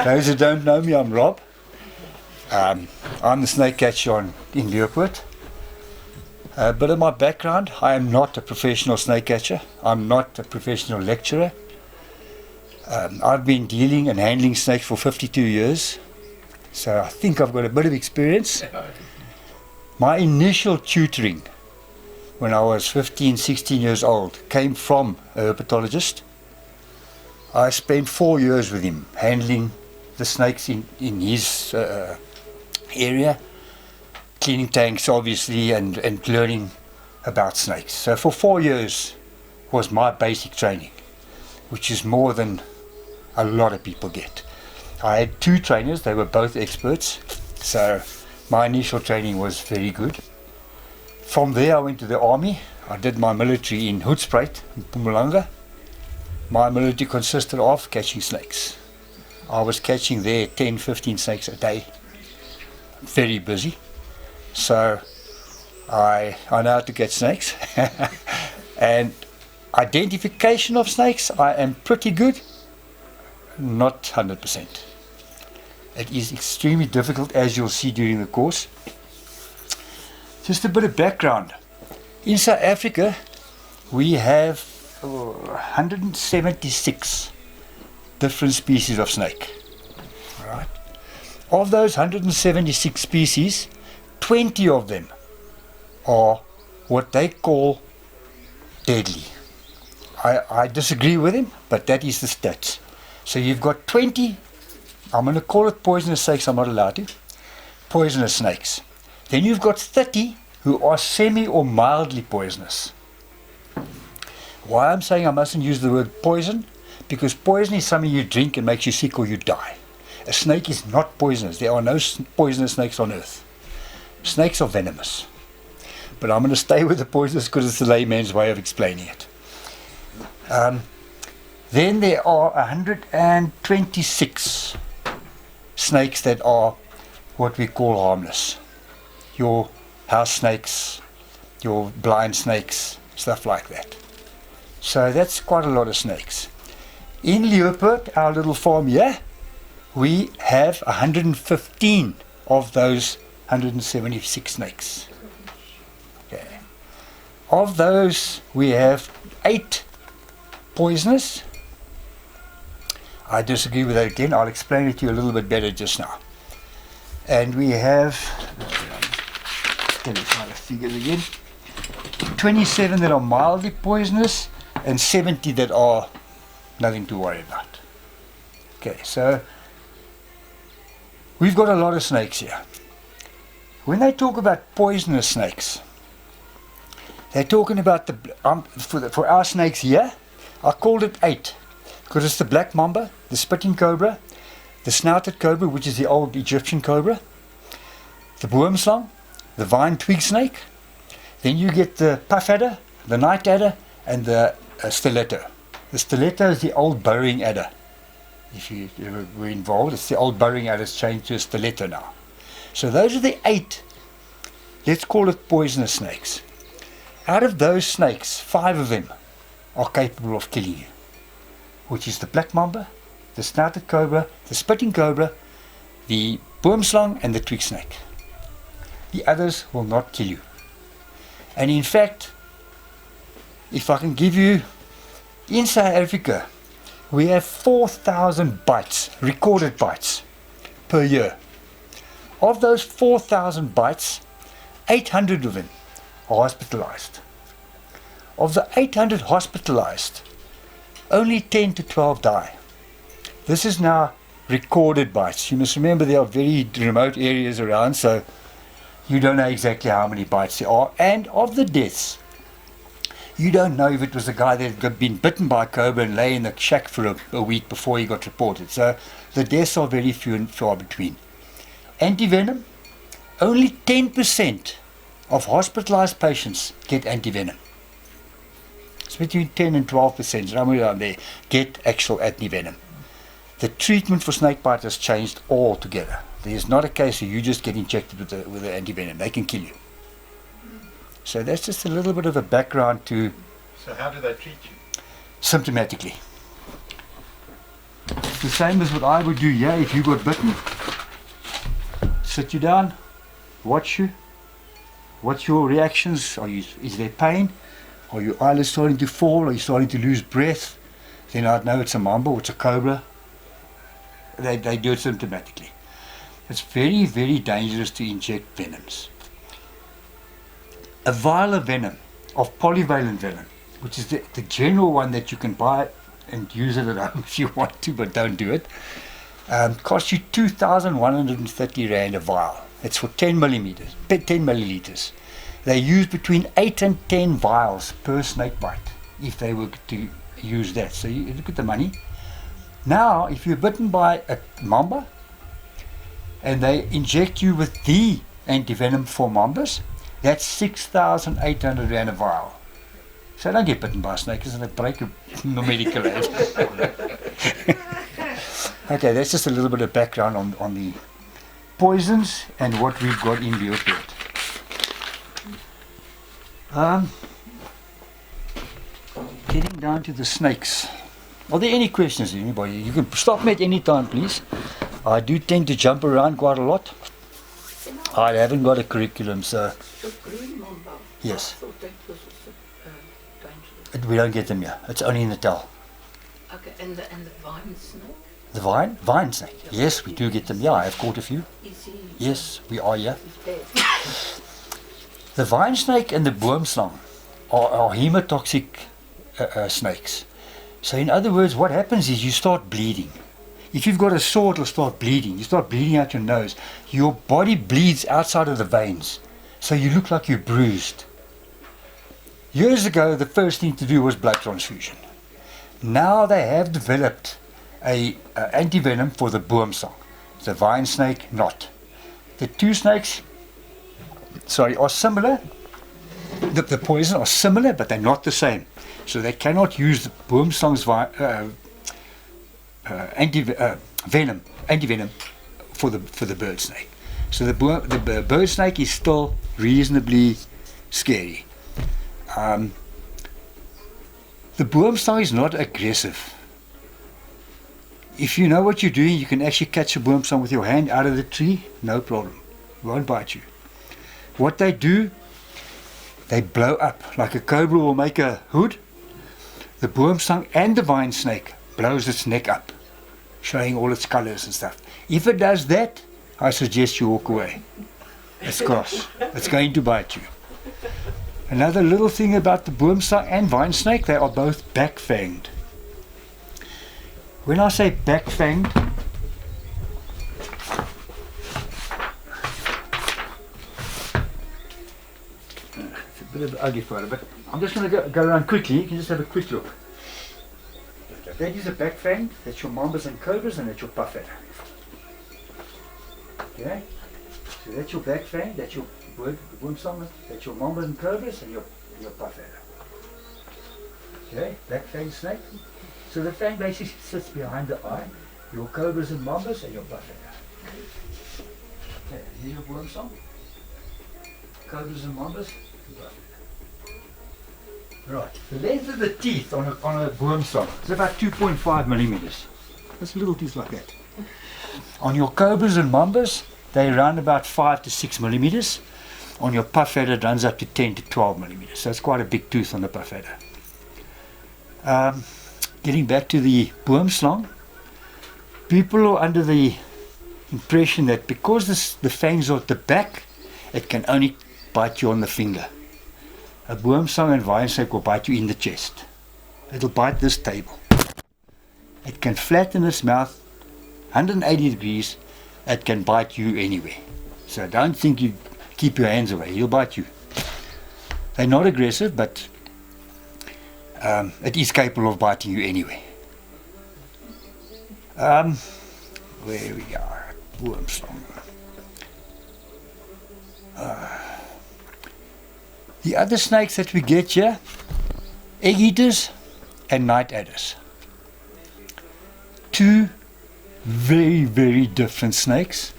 Those who don't know me, I'm Rob. I'm the snake catcher in Leeupoort. A bit of my background: I am not a professional snake catcher. I'm not a professional lecturer. I've been dealing and handling snakes for 52 years, so I think I've got a bit of experience. My initial tutoring when I was 15, 16 years old came from a herpetologist. I spent 4 years with him handling the snakes in his area, cleaning tanks obviously, and learning about snakes. So for 4 years was my basic training, which is more than a lot of people get. I had 2 trainers, they were both experts, so my initial training was very good. From there I went to the army. I did my military in Hoedspruit in Mpumalanga. My military consisted of catching snakes. I was catching there 10, 15 snakes a day. Very busy. So I know how to catch snakes. And identification of snakes, I am pretty good. Not 100%. It is extremely difficult, as you'll see during the course. Just a bit of background. In South Africa, we have 176 different species of snake. Right. Of those 176 species, 20 of them are what they call deadly. I disagree with him, but that is the stats. So you've got 20, I'm going to call it poisonous snakes, I'm not allowed to, poisonous snakes. Then you've got 30 who are semi or mildly poisonous. Why I'm saying I mustn't use the word poison, because poison is something you drink and makes you sick or you die. A snake is not poisonous. There are no poisonous snakes on earth. Snakes are venomous. But I'm going to stay with the poisonous because it's the layman's way of explaining it. Then there are 126 snakes that are what we call harmless. Your house snakes, your blind snakes, stuff like that. So that's quite a lot of snakes. In Leeupoort, our little farm here, we have 115 of those 176 snakes. Okay. Of those, we have 8 poisonous. I disagree with that again. I'll explain it to you a little bit better just now. And we have, let me try the figures again, 27 that are mildly poisonous and 70 that are nothing to worry about. Okay, so we've got a lot of snakes here. When they talk about poisonous snakes, they're talking about for our snakes here, I called it 8 because it's the black mamba, the spitting cobra, the snouted cobra, which is the old Egyptian cobra, the boomslang, the vine twig snake, then you get the puff adder, the night adder, and the stiletto. The stiletto is the old burrowing adder. If you ever were involved, it's the old burrowing adder. It's changed to a stiletto now. So those are the 8, let's call it poisonous snakes. Out of those snakes, 5 of them are capable of killing you, which is the black mamba, the snouted cobra, the spitting cobra, the boomslang, and the twig snake. The others will not kill you. And in fact, if I can give you, in South Africa, we have 4,000 bites, recorded bites, per year. Of those 4,000 bites, 800 of them are hospitalized. Of the 800 hospitalized, only 10 to 12 die. This is now recorded bites. You must remember there are very remote areas around, so you don't know exactly how many bites there are. And of the deaths, you don't know if it was a guy that had been bitten by a cobra and lay in the shack for a week before he got reported. So the deaths are very few and far between. Antivenom, only 10% of hospitalized patients get antivenom. It's between 10 and 12%, somewhere around there, get actual antivenom. The treatment for snakebite has changed altogether. There's not a case of you just get injected with the antivenom. They can kill you. So that's just a little bit of a background to... So how do they treat you? Symptomatically. It's the same as what I would do here if you got bitten. Sit you down, watch you. What's your reactions? Is there pain? Are your eyelids starting to fall? Are you starting to lose breath? Then I'd know it's a mamba or it's a cobra. They do it symptomatically. It's very, very dangerous to inject venoms. A vial of venom, of polyvalent venom, which is the general one that you can buy and use it at home if you want to, but don't do it, costs you 2,130 Rand a vial. It's for 10 milliliters. They use between 8 and 10 vials per snake bite if they were to use that. So you look at the money. Now, if you're bitten by a mamba and they inject you with the antivenom for mambas, that's 6,800 Rand a vial. So don't get bitten by a snake, isn't it? Break your medical aid. Okay, that's just a little bit of background on the poisons and what we've got in Leeupoort. Getting down to the snakes. Are there any questions, anybody? You can stop me at any time, please. I do tend to jump around quite a lot. I haven't got a curriculum, so... The green mamba. Yes. I thought that was dangerous. We don't get them here. It's only in Natal. Okay, and the vine snake? The vine? Vine snake. Yes, we do get them. Yeah, I have caught a few. Is he? Yes, we are here. He's dead. The vine snake and the boomslang are hemotoxic snakes. So in other words, what happens is you start bleeding. If you've got a sore, it'll start bleeding. You start bleeding out your nose. Your body bleeds outside of the veins. So you look like you're bruised. Years ago, the first thing to do was blood transfusion. Now they have developed a antivenom for the boomslang. The vine snake, not. The two snakes, are similar. The poison are similar, but they're not the same. So they cannot use the boomslang's antivenom for the bird snake. So the bird snake is still reasonably scary. The boomslang is not aggressive. If you know what you're doing, you can actually catch a boomslang with your hand out of the tree, no problem. It won't bite you. What they do, they blow up. Like a cobra will make a hood, the boomslang and the vine snake blows its neck up, showing all its colors and stuff. If it does that, I suggest you walk away. It's cross. It's going to bite you. Another little thing about the boomslang and vine snake, they are both back-fanged. When I say back-fanged, it's a bit of an ugly photo, but I'm just going to go around quickly. You can just have a quick look. That is a back-fanged. That's your mambas and cobras, and that's your puffadder. Okay, so that's your back-fanged. That's your boomslang. That's your mambas and cobras, and your puffadder. Okay, back-fanged snake. So the fang basically sits behind the eye, your cobras and mambas and your puffadder. Okay, here's your boomslang, cobras and mambas and puffadder. Right, the length of the teeth on a boomslang is about 2.5 millimeters. Just little teeth like that. On your cobras and mambas, they run about 5 to 6 millimeters. On your puffadder, it runs up to 10 to 12 millimeters. So it's quite a big tooth on the puffadder. Getting back to the boomslang, people are under the impression that because the fangs are at the back, it can only bite you on the finger. A boomslang and vine snake will bite you in the chest. It'll bite this table. It can flatten its mouth 180 degrees. It can bite you anywhere. So don't think you keep your hands away. He'll bite you. They're not aggressive, but it is capable of biting you anyway. Where we are, boomslang. The other snakes that we get here, Egg eaters and night adders. Two very, very different snakes,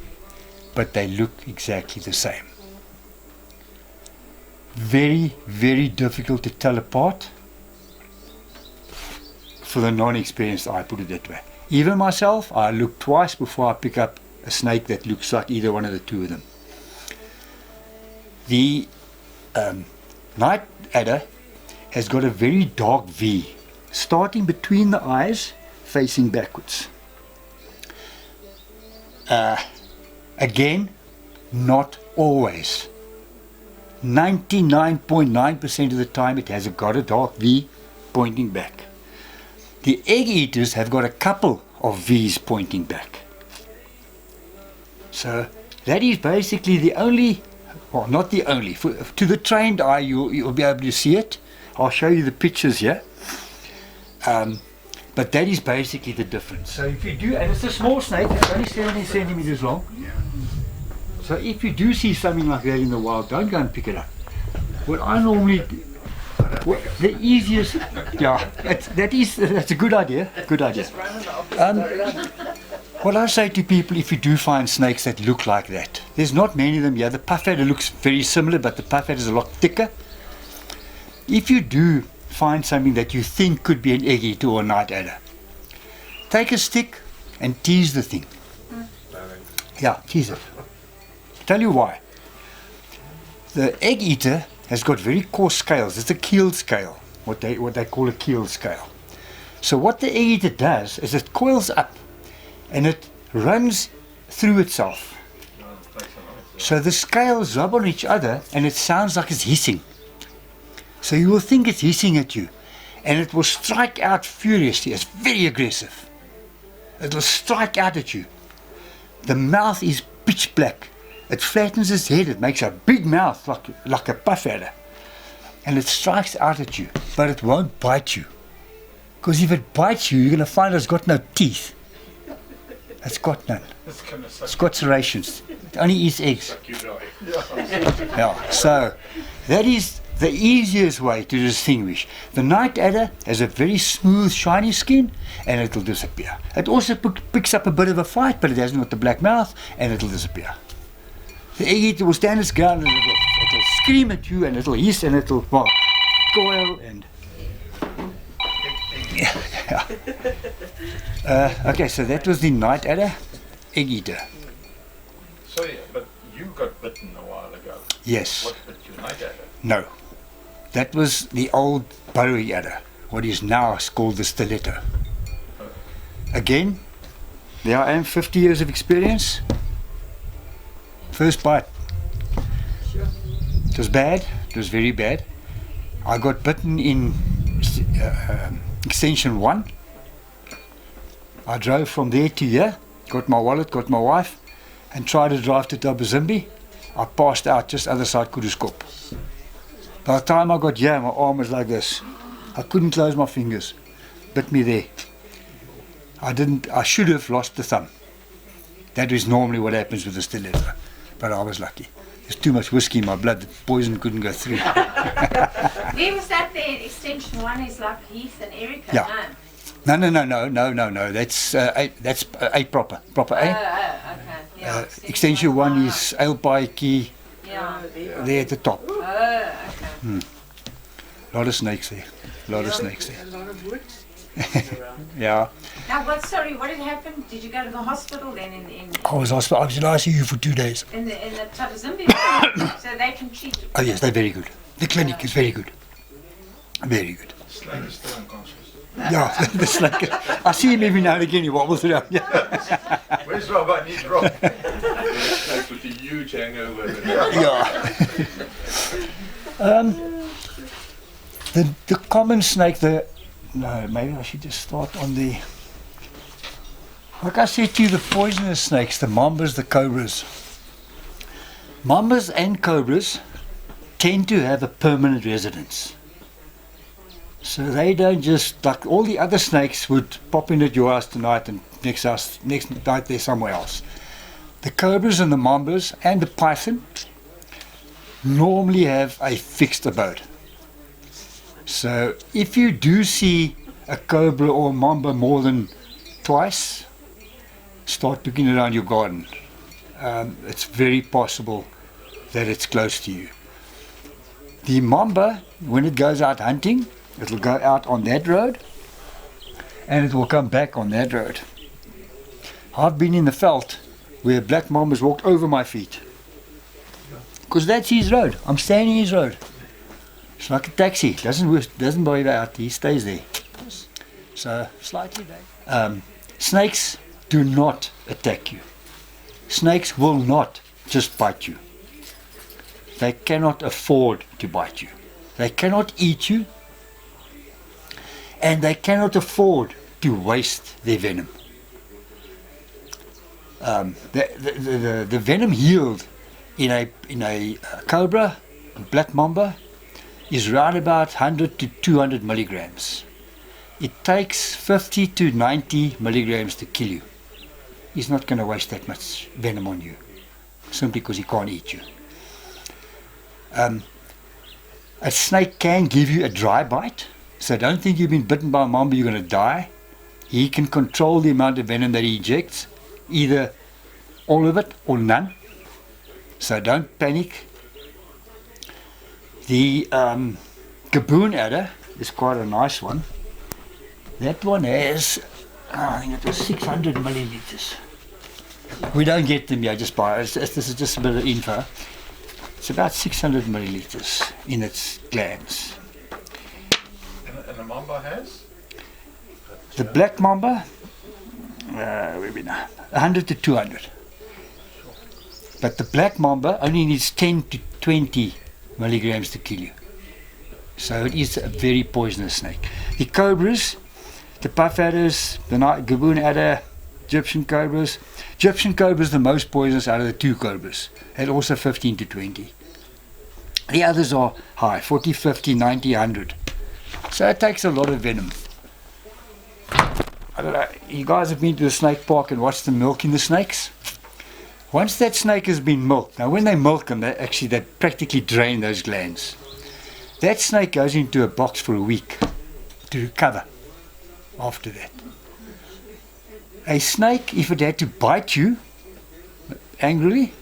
but they look exactly the same. Very, very difficult to tell apart for the non-experienced eye, put it that way. Even myself, I look twice before I pick up a snake that looks like either one of the two of them. The night adder has got a very dark V, starting between the eyes, facing backwards. Again, not always. 99.9% of the time it has got a dark V pointing back. The egg eaters have got a couple of V's pointing back. So that is basically the only, well, not the only, to the trained eye you'll be able to see it. I'll show you the pictures here. But that is basically the difference. So if you do, and it's a small snake, it's only 17 centimeters long. So if you do see something like that in the wild, don't go and pick it up. What I normally do, the easiest, yeah, that's a good idea, good idea. What I say to people, if you do find snakes that look like that, there's not many of them here. The puff adder looks very similar, but the puff adder is a lot thicker. If you do find something that you think could be an egg eater or a night adder, take a stick and tease the thing. Yeah, tease it. Tell you why. The egg eater has got very coarse scales. It's a keeled scale, what they call a keeled scale. So what the egg eater does is it coils up and it runs through itself. So the scales rub on each other and it sounds like it's hissing. So you will think it's hissing at you, and it will strike out furiously. It's very aggressive. It will strike out at you. The mouth is pitch black. It flattens its head. It makes a big mouth like a puff adder, and it strikes out at you, but it won't bite you. Because if it bites you, you're going to find it's got no teeth. It's got none. It's got serrations. It only eats eggs. Yeah. So that is the easiest way to distinguish. The night adder has a very smooth, shiny skin, and it'll disappear. It also picks up a bit of a fight, but it hasn't got the black mouth, and it'll disappear. The egg eater will stand its ground, and it'll scream at you, and it'll hiss, and it'll coil, and yeah. Okay, so that was the night adder, egg eater. Sorry, but you got bitten a while ago. Yes. What bit you, night adder? No. That was the old burrowy adder, what is now called the stiletto. Again, there I am, 50 years of experience. First bite. It was bad, it was very bad. I got bitten in extension 1. I drove from there to here, got my wallet, got my wife, and tried to drive to Tabazimbi. I passed out just other side Kuduskop. By the time I got here, my arm was like this. I couldn't close my fingers. Bit me there. I should have lost the thumb. That is normally what happens with a stiletto. But I was lucky. There's too much whiskey in my blood. The poison couldn't go through. Where was that there? Extension 1 is like Heath and Erica, Yeah. No. That's A proper. Proper A. Oh, okay. Yeah, Extension 1 is Alepaiki, Yeah. there at the top. Oh, okay. Lot of snakes there. Lot of snakes there. A lot of wood. Yeah. Now, what had happened? Did you go to the hospital then in I was in ICU for 2 days. the Tabazimbi? So they can treat you? Oh yes, they're very good. The clinic is very good. Very good. Snake is still unconscious. Yeah, the snake. I see him every now and again, he wobbles around. Yeah. Where's Rob? I need Rob. Snake with a huge hangover. The common snake, no, maybe I should just start on the, like I said to you, the poisonous snakes, the mambas, the cobras. Mambas and cobras tend to have a permanent residence. So they don't just, like all the other snakes would pop in at your house tonight and next night they're somewhere else. The cobras and the mambas and the python normally have a fixed abode. So if you do see a cobra or a mamba more than twice, start looking around your garden. It's very possible that it's close to you. The mamba, when it goes out hunting, it will go out on that road and it will come back on that road. I've been in the veld where black mambas walked over my feet because that's his road. I'm staying in his road. It's like a taxi. Doesn't bother out. He stays there. So slightly back. Snakes do not attack you. Snakes will not just bite you. They cannot afford to bite you. They cannot eat you, and they cannot afford to waste their venom. The venom yield in a cobra, a black mamba, is around about 100 to 200 milligrams. It takes 50 to 90 milligrams to kill you. He's not going to waste that much venom on you, simply because he can't eat you. A snake can give you a dry bite, so don't think you've been bitten by a mamba, you're going to die. He can control the amount of venom that he ejects, either all of it or none. So don't panic. The gaboon adder is quite a nice one. That one has, I think it was 600 milliliters. We don't get them here, just buy it. This is just a bit of info. It's about 600 milliliters in its glands. And the mamba has? The black mamba, where we now? 100 to 200. But the black mamba only needs 10 to 20 milligrams to kill you. So it is a very poisonous snake. The cobras, the puff adders, the gaboon adder, Egyptian cobras. Egyptian cobra is the most poisonous out of the two cobras, at also 15 to 20. The others are high, 40, 50, 90, 100. So it takes a lot of venom. I don't know, you guys have been to the snake park and watched them milking the snakes? Once that snake has been milked, now when they milk them, they practically drain those glands. That snake goes into a box for a week to recover after that. A snake, if it had to bite you angrily,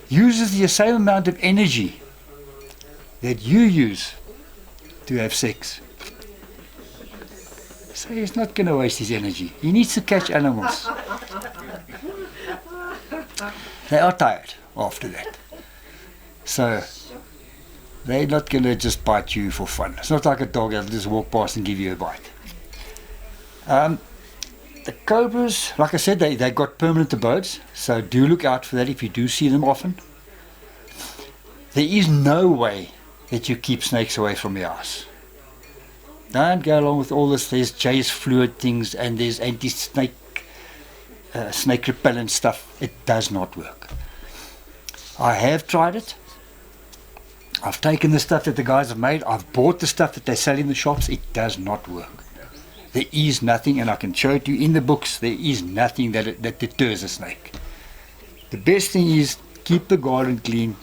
uses the same amount of energy that you use to have sex. So he's not going to waste his energy. He needs to catch animals. They are tired after that. So they're not going to just bite you for fun. It's not like a dog that'll just walk past and give you a bite. The cobras, like I said, they got permanent abodes, so do look out for that if you do see them often. There is no way that you keep snakes away from your house. Don't go along with all this. There's J's fluid things and there's anti-snake snake repellent stuff. It does not work. I have tried it. I've taken the stuff that the guys have made. I've bought the stuff that they sell in the shops. It does not work. There is nothing, and I can show it to you in the books, there is nothing that deters a snake. The best thing is keep the garden clean,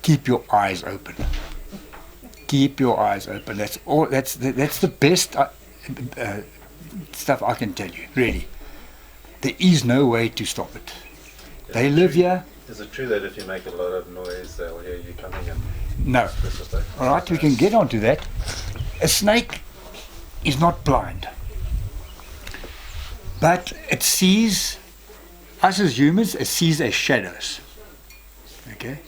keep your eyes open. Keep your eyes open. That's all. That's the best stuff I can tell you, really. There is no way to stop it. They live here. Is it true that if you make a lot of noise, they'll hear you coming in? No. Alright, we can get onto that. A snake is not blind, but it sees us as humans. It sees as shadows. Okay,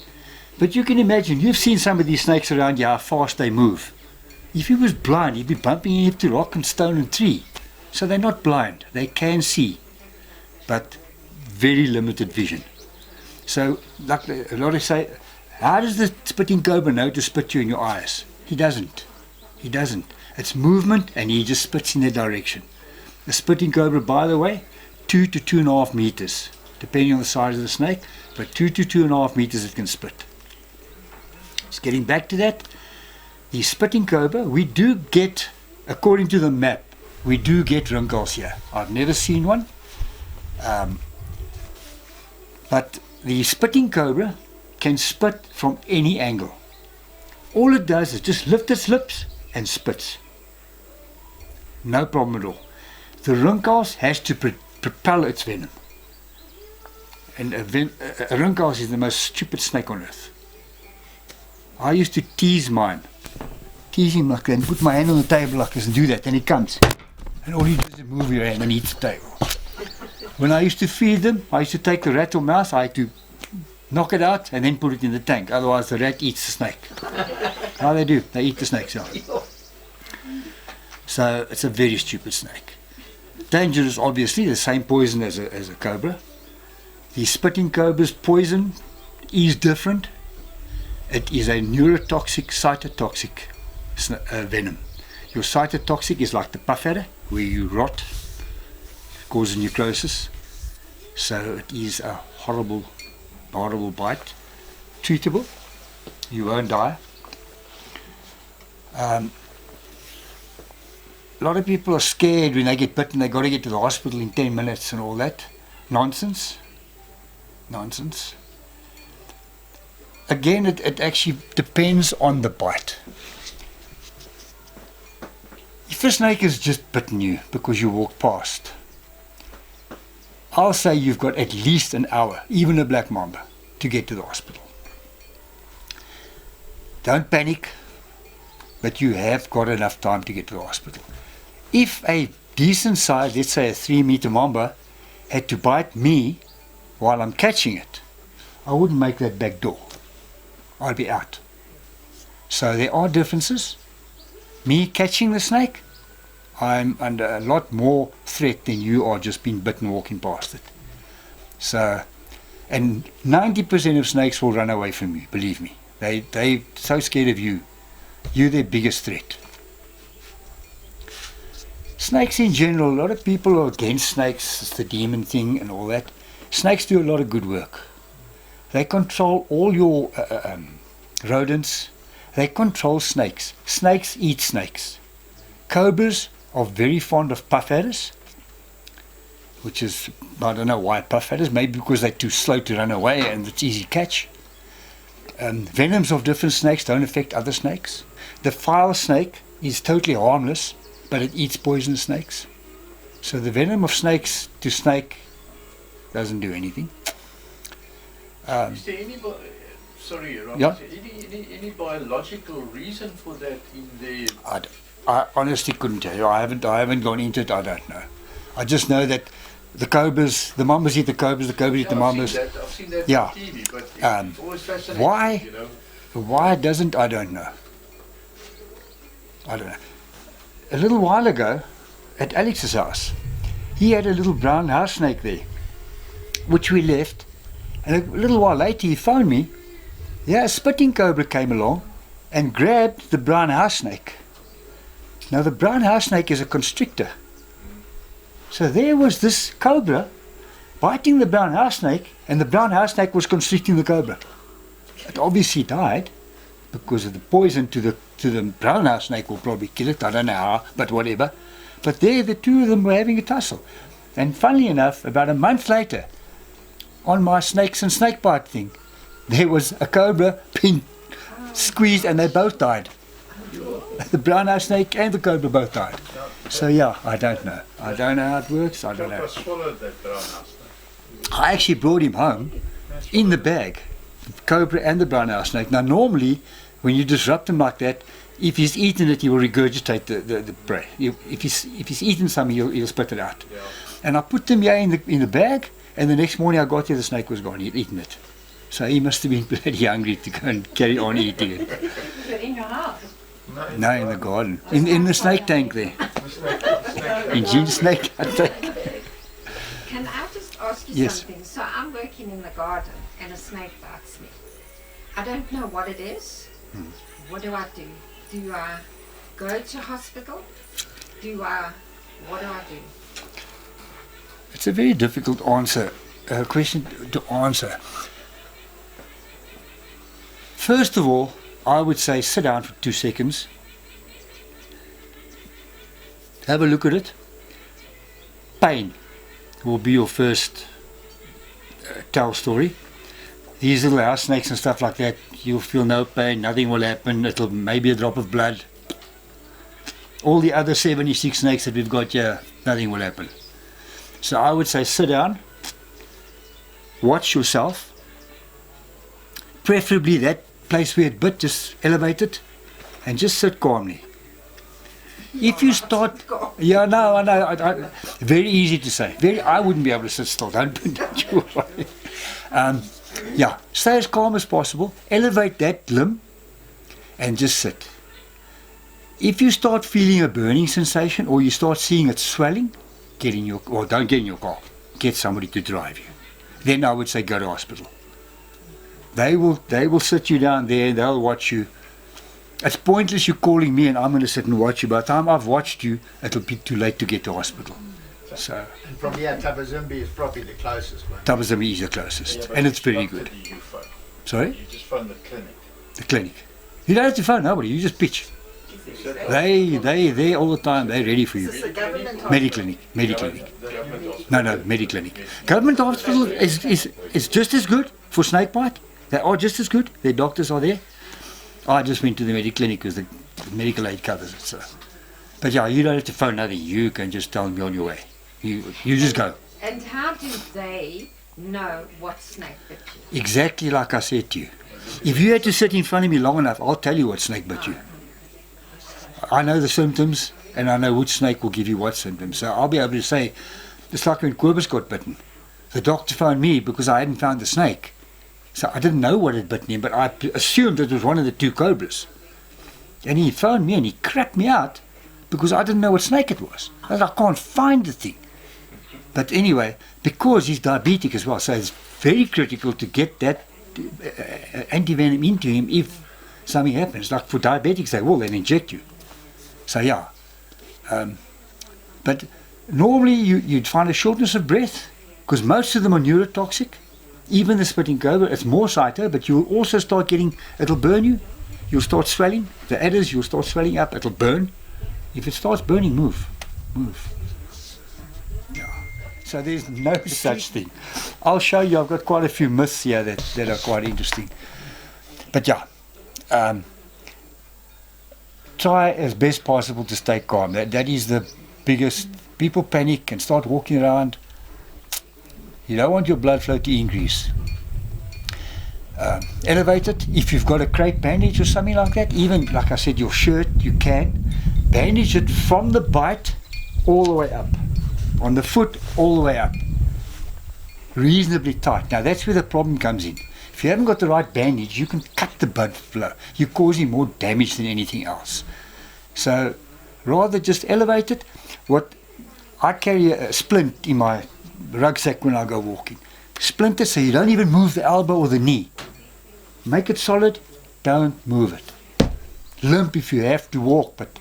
but you can imagine, you've seen some of these snakes around you, how fast they move. If he was blind, he'd be bumping into rock and stone and tree. So they're not blind, they can see, but very limited vision. So like a lot of say, how does the spitting cobra know to spit you in your eyes? He doesn't. It's movement, and he just spits in that direction. The spitting cobra, by the way, 2 to 2.5 meters, depending on the size of the snake, but 2 to 2.5 meters it can spit. Just getting back to that, the spitting cobra, we do get, according to the map, we do get wrinkles here. I've never seen one, but the spitting cobra can spit from any angle. All it does is just lift its lips and spits. No problem at all. The rinkhals has to propel its venom. And a rinkhals is the most stupid snake on earth. I used to tease mine. Tease him like that and put my hand on the table like this and do that, and he comes. And all he does is move your hand and eats the table. When I used to feed them, I used to take the rat or mouse, I had to knock it out and then put it in the tank. Otherwise the rat eats the snake. How they do? They eat the snakes out. So it's a very stupid snake. Dangerous, obviously, the same poison as a cobra. The spitting cobra's poison is different. It is a neurotoxic, cytotoxic venom. Your cytotoxic is like the puff adder, where you rot, causes necrosis. So it is a horrible, horrible bite. Treatable. You won't die. A lot of people are scared when they get bitten. They got to get to the hospital in 10 minutes and all that. Nonsense. Nonsense. Again, it actually depends on the bite. If a snake has just bitten you because you walked past, I'll say you've got at least an hour, even a black mamba, to get to the hospital. Don't panic, but you have got enough time to get to the hospital. If a decent size, let's say a 3-meter mamba, had to bite me while I'm catching it, I wouldn't make that back door. I'd be out. So there are differences. Me catching the snake, I'm under a lot more threat than you are just being bitten walking past it. So, and 90% of snakes will run away from you, believe me. They're so scared of you. You're their biggest threat. Snakes in general, a lot of people are against snakes, it's the demon thing and all that. Snakes do a lot of good work. They control all your rodents. They control snakes. Snakes eat snakes. Cobras are very fond of puff adders, which is, I don't know why puff adders, maybe because they're too slow to run away and it's easy catch. Venoms of different snakes don't affect other snakes. The file snake is totally harmless, but it eats poisonous snakes. So the venom of snakes to snake doesn't do anything. Is there any, sorry, Ron, Yeah. is there any biological reason for that in the... I honestly couldn't tell you. I haven't gone into it. I don't know. I just know that the cobras, the mambas eat the cobras eat the mambas. I've seen that Yeah. on TV, but it's always fascinating. Why? You know? Why it doesn't, I don't know. I don't know. A little while ago, at Alex's house, he had a little brown house snake there, which we left. And a little while later, he phoned me. Yeah, a spitting cobra came along and grabbed the brown house snake. Now, the brown house snake is a constrictor. So there was this cobra biting the brown house snake, and the brown house snake was constricting the cobra. It obviously died because of the poison to the brown house snake will probably kill it. I don't know how, but whatever. But there, the two of them were having a tussle. And funnily enough, about a month later, on my snakes and snakebite thing, there was a cobra being squeezed, and they both died. The brown house snake and the cobra both died. So yeah, I don't know. I don't know how it works. I don't know. I swallowed that brown house. I actually brought him home in the bag, the cobra and the brown house snake. Now normally, when you disrupt him like that, if he's eaten it, he will regurgitate the prey. If he's eaten some, he'll spit it out. Yeah. And I put them here in the bag, and the next morning I got here, the snake was gone. He'd eaten it. So he must have been bloody hungry to go and carry on eating it. Is it in your house? No, in the garden. In the snake tank there. In Jean's snake tank. Can I just ask you Yes. something? So I'm working in the garden and a snake bites me. I don't know what it is. What do I do? Do I go to hospital? What do I do? It's a very difficult question to answer. First of all, I would say sit down for 2 seconds. Have a look at it. Pain will be your first tell story. These little house snakes and stuff like that, you'll feel no pain, nothing will happen, it'll maybe a drop of blood. All the other 76 snakes that we've got here, nothing will happen. So I would say sit down, watch yourself, preferably that place where it bit, just elevate it, and just sit calmly. If you start, yeah, no, I know, very easy to say. I wouldn't be able to sit still. Don't you worry. Yeah, stay as calm as possible. Elevate that limb, and just sit. If you start feeling a burning sensation, or you start seeing it swelling, get in your, or don't get in your car. Get somebody to drive you. Then I would say go to hospital. They will sit you down there. They'll watch you. It's pointless you calling me and I'm going to sit and watch you. By the time I've watched you, it'll be too late to get to hospital. So And from here, Tabazimbi is probably the closest one. Tabazimbi is the closest, and it's very good. You phone. Sorry? You just phone the clinic. The clinic. You don't have to phone nobody. You just pitch. They there all the time. They're ready for you. Mediclinic. No, Mediclinic. Government hospital is just as good for snake bite. They are just as good. Their doctors are there. I just went to the Mediclinic because the medical aid covers it. So. But yeah, you don't have to phone nothing. You can just tell them you're on your way. You just go. And how do they know what snake bit you? Exactly like I said to you. If you had to sit in front of me long enough, I'll tell you what snake bit you. I know the symptoms, and I know which snake will give you what symptoms. So I'll be able to say, it's like when Kobus got bitten. The doctor phoned me because I hadn't found the snake. So I didn't know what had bitten him, but I assumed it was one of the two cobras. And he phoned me and he crapped me out because I didn't know what snake it was. I said, I can't find the thing. But anyway, because he's diabetic as well, so it's very critical to get that antivenom into him if something happens. Like for diabetics, they will, they'll inject you. So yeah. But normally you'd find a shortness of breath because most of them are neurotoxic. Even the spitting cobra, it's more cyto, but you'll also start getting, it'll burn you. You'll start swelling. The adders, you'll start swelling up. It'll burn. If it starts burning, move. Yeah. So there's no such thing. I'll show you. I've got quite a few myths here that are quite interesting. But yeah, try as best possible to stay calm. That is the biggest. People panic and start walking around. You don't want your blood flow to increase. Elevate it. If you've got a crepe bandage or something like that, even like I said, your shirt, you can bandage it from the bite all the way up, on the foot all the way up, reasonably tight. Now that's where the problem comes in. If you haven't got the right bandage, you can cut the blood flow. You're causing more damage than anything else. So rather just elevate it. What I carry a splint in my rucksack when I go walking. Splint it so you don't even move the elbow or the knee. Make it solid, don't move it. Limp if you have to walk, but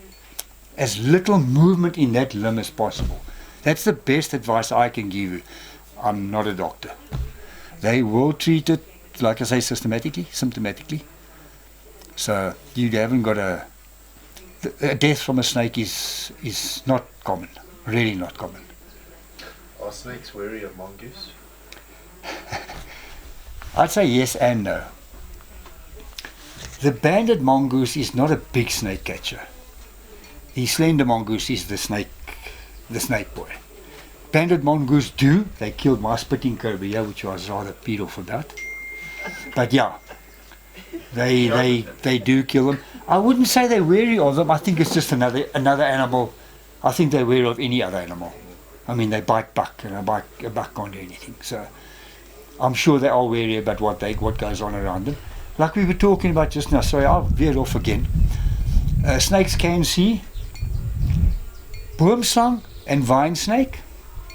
as little movement in that limb as possible. That's the best advice I can give you. I'm not a doctor. They will treat it, like I say, symptomatically. So you haven't got a death from a snake is not common, really not common. Are snakes wary of mongoose? I'd say yes and no. The banded mongoose is not a big snake catcher. The slender mongoose is the snake boy. Banded mongoose they killed my spitting cobra here, which I was rather peed off about. But yeah, they do kill them. I wouldn't say they're wary of them. I think it's just another animal. I think they're wary of any other animal. I mean, they bite buck, and a buck can't do anything. So I'm sure they are wary about what goes on around them. Like we were talking about just now. Sorry, I'll veer off again. Snakes can see. Boomslang and vine snake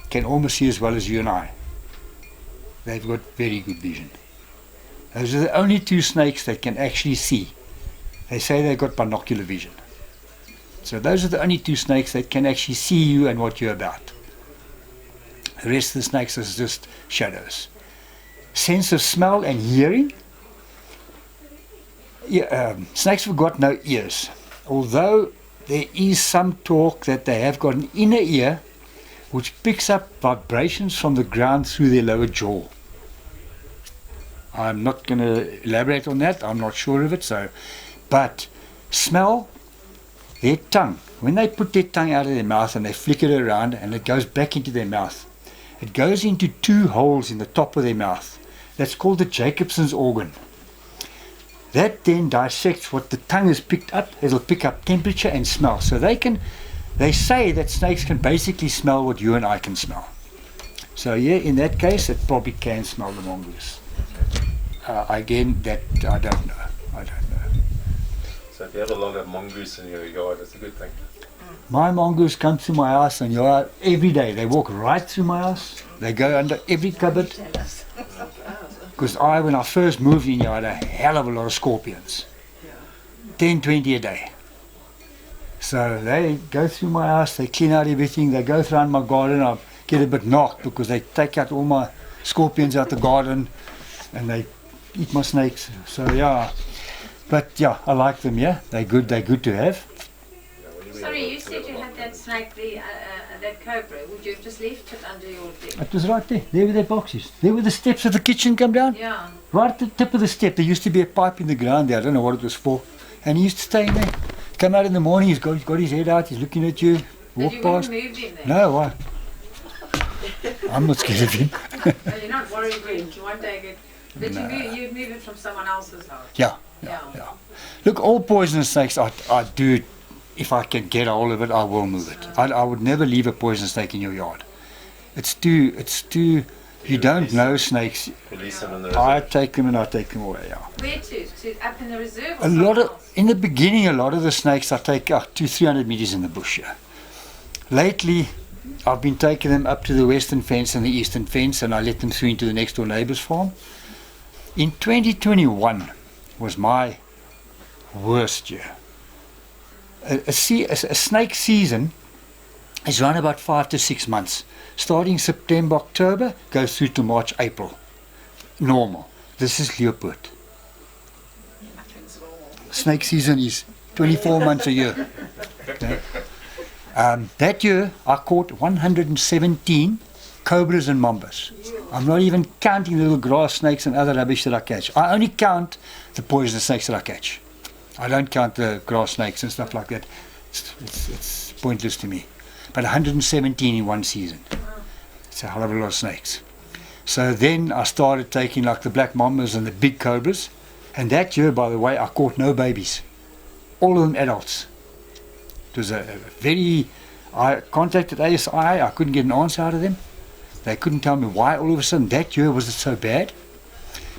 can almost see as well as you and I. They've got very good vision. Those are the only two snakes that can actually see. They say they've got binocular vision. So those are the only two snakes that can actually see you and what you're about. The rest of the snakes is just shadows. Sense of smell and hearing. Yeah, snakes have got no ears. Although there is some talk that they have got an inner ear which picks up vibrations from the ground through their lower jaw. I'm not going to elaborate on that. I'm not sure of it. So, but smell their tongue. When they put their tongue out of their mouth and they flick it around and it goes back into their mouth, it goes into 2 holes in the top of their mouth. That's called the Jacobson's organ. That then dissects what the tongue has picked up. It'll pick up temperature and smell. So they say that snakes can basically smell what you and I can smell. So yeah, in that case, it probably can smell the mongoose. Again, that I don't know. So if you have a lot of mongoose in your yard, it's a good thing. My mongoose come to my house and every day. They walk right through my house. They go under every cupboard. Because when I first moved in here, I had a hell of a lot of scorpions. 10, 20 a day. So they go through my house, they clean out everything, they go around my garden. I get a bit knocked because they take out all my scorpions out the garden and they eat my snakes. So yeah, but yeah, I like them. Yeah, they're good to have. Sorry, you said you had that snake, that cobra. Would you have just left it under your bed? It was right there. There were the boxes. There were the steps of the kitchen come down. Yeah. Right at the tip of the step. There used to be a pipe in the ground there. I don't know what it was for. And he used to stay in there. Come out in the morning. He's got his head out. He's looking at you. Walk Did you past. move him then? No, why? I'm not scared of him. No, you're not worried when you won't take it. But you'd move it from someone else's house. Yeah. Look, all poisonous snakes, I do. If I can get a hold of it, I will move it. I would never leave a poisonous snake in your yard. It's too. You don't know snakes. Release them in the reserve. I take them and I take them away. Yeah. Where to? Up in the reserve? Or A lot of somewhere else? in the beginning, a lot of the snakes I take out to 300 meters in the bush. Yeah. Lately, I've been taking them up to the western fence and the eastern fence, and I let them through into the next door neighbour's farm. In 2021 was my worst year. A snake season is around about 5 to 6 months. Starting September, October, goes through to March, April. Normal. This is Leeupoort. Snake season is 24 months a year. Okay. That year, I caught 117 cobras and mambas. I'm not even counting the little grass snakes and other rubbish that I catch. I only count the poisonous snakes that I catch. I don't count the grass snakes and stuff like that. It's pointless to me. But 117 in one season. It's a hell of a lot of snakes. So then I started taking like the black mambas and the big cobras. And that year, by the way, I caught no babies. All of them adults. It was a very... I contacted ASI. I couldn't get an answer out of them. They couldn't tell me why all of a sudden that year was it so bad.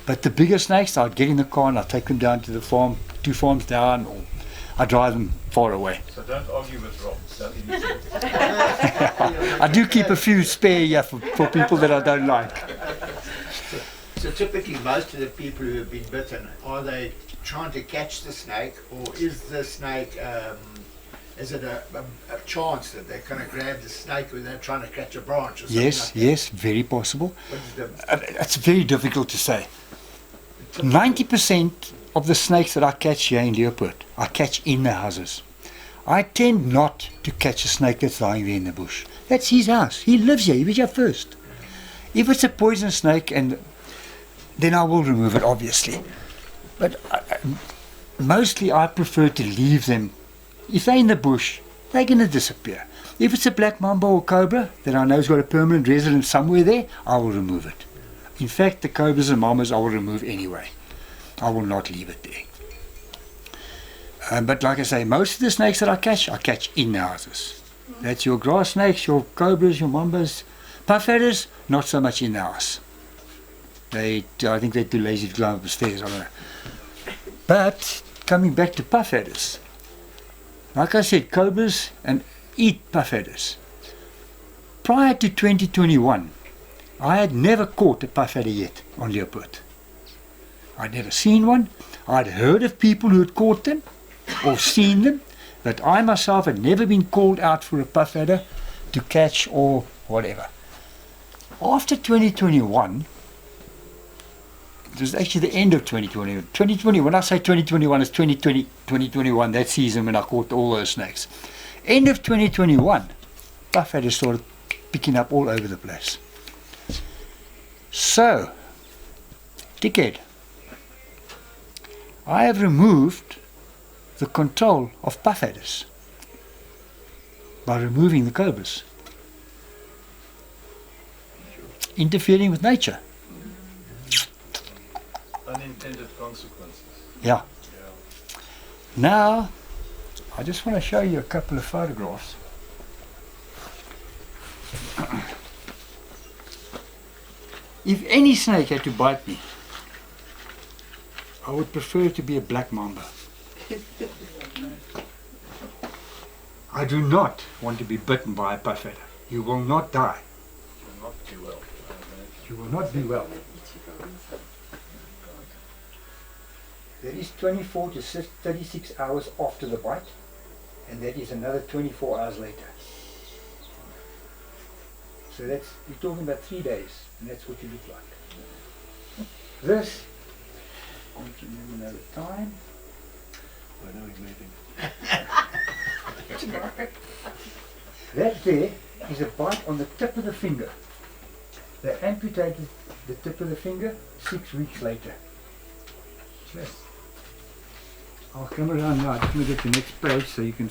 But the bigger snakes, I'd get in the car and I'd take them down to the farm, 2 farms down, or I'd drive them far away. So don't argue with Rob. Don't initiate. I do keep a few spare here for people that I don't like. So typically most of the people who have been bitten, are they trying to catch the snake, or is the snake, is it a chance that they're going to grab the snake when they're trying to catch a branch or something like that? Yes, very possible. What is the, It's very difficult to say. 90% of the snakes that I catch here in Leeupoort, I catch in the houses. I tend not to catch a snake that's lying there in the bush. That's his house. He lives here. He was here first. If it's a poison snake, then I will remove it, obviously. But mostly I prefer to leave them. If they're in the bush, they're going to disappear. If it's a black mamba or cobra that I know has got a permanent residence somewhere there, I will remove it. In fact, the cobras and mambas I will remove anyway. I will not leave it there. But like I say, most of the snakes that I catch in the houses. That's your grass snakes, your cobras, your mambas. Puff adders, not so much in the house. I think they're too lazy to climb up the stairs, I don't know. But coming back to puff adders, like I said, cobras and eat puff adders. Prior to 2021, I had never caught a puff adder yet on Leeupoort. I'd never seen one. I'd heard of people who had caught them or seen them, but I myself had never been called out for a puff adder to catch or whatever. After 2021, it was actually the end of 2020. 2020, when I say 2021, it's 2020, 2021, that season when I caught all those snakes. End of 2021, puff adders started picking up all over the place. So, dickhead, I have removed the control of puff adders by removing the cobras, interfering with nature. Unintended consequences. Yeah. Yeah. Now, I just want to show you a couple of photographs. If any snake had to bite me, I would prefer it to be a black mamba. I do not want to be bitten by a puff adder. You will not die. Will not do well. You will not do well. That is 24 to 36 hours after the bite, and that is another 24 hours later. So that's, we're talking about 3 days, and that's what you look like. This, I don't remember another time. I know he's meeting. That there is a bite on the tip of the finger. They amputated the tip of the finger 6 weeks later. So, I'll come around now, I just want to get the next page so you can...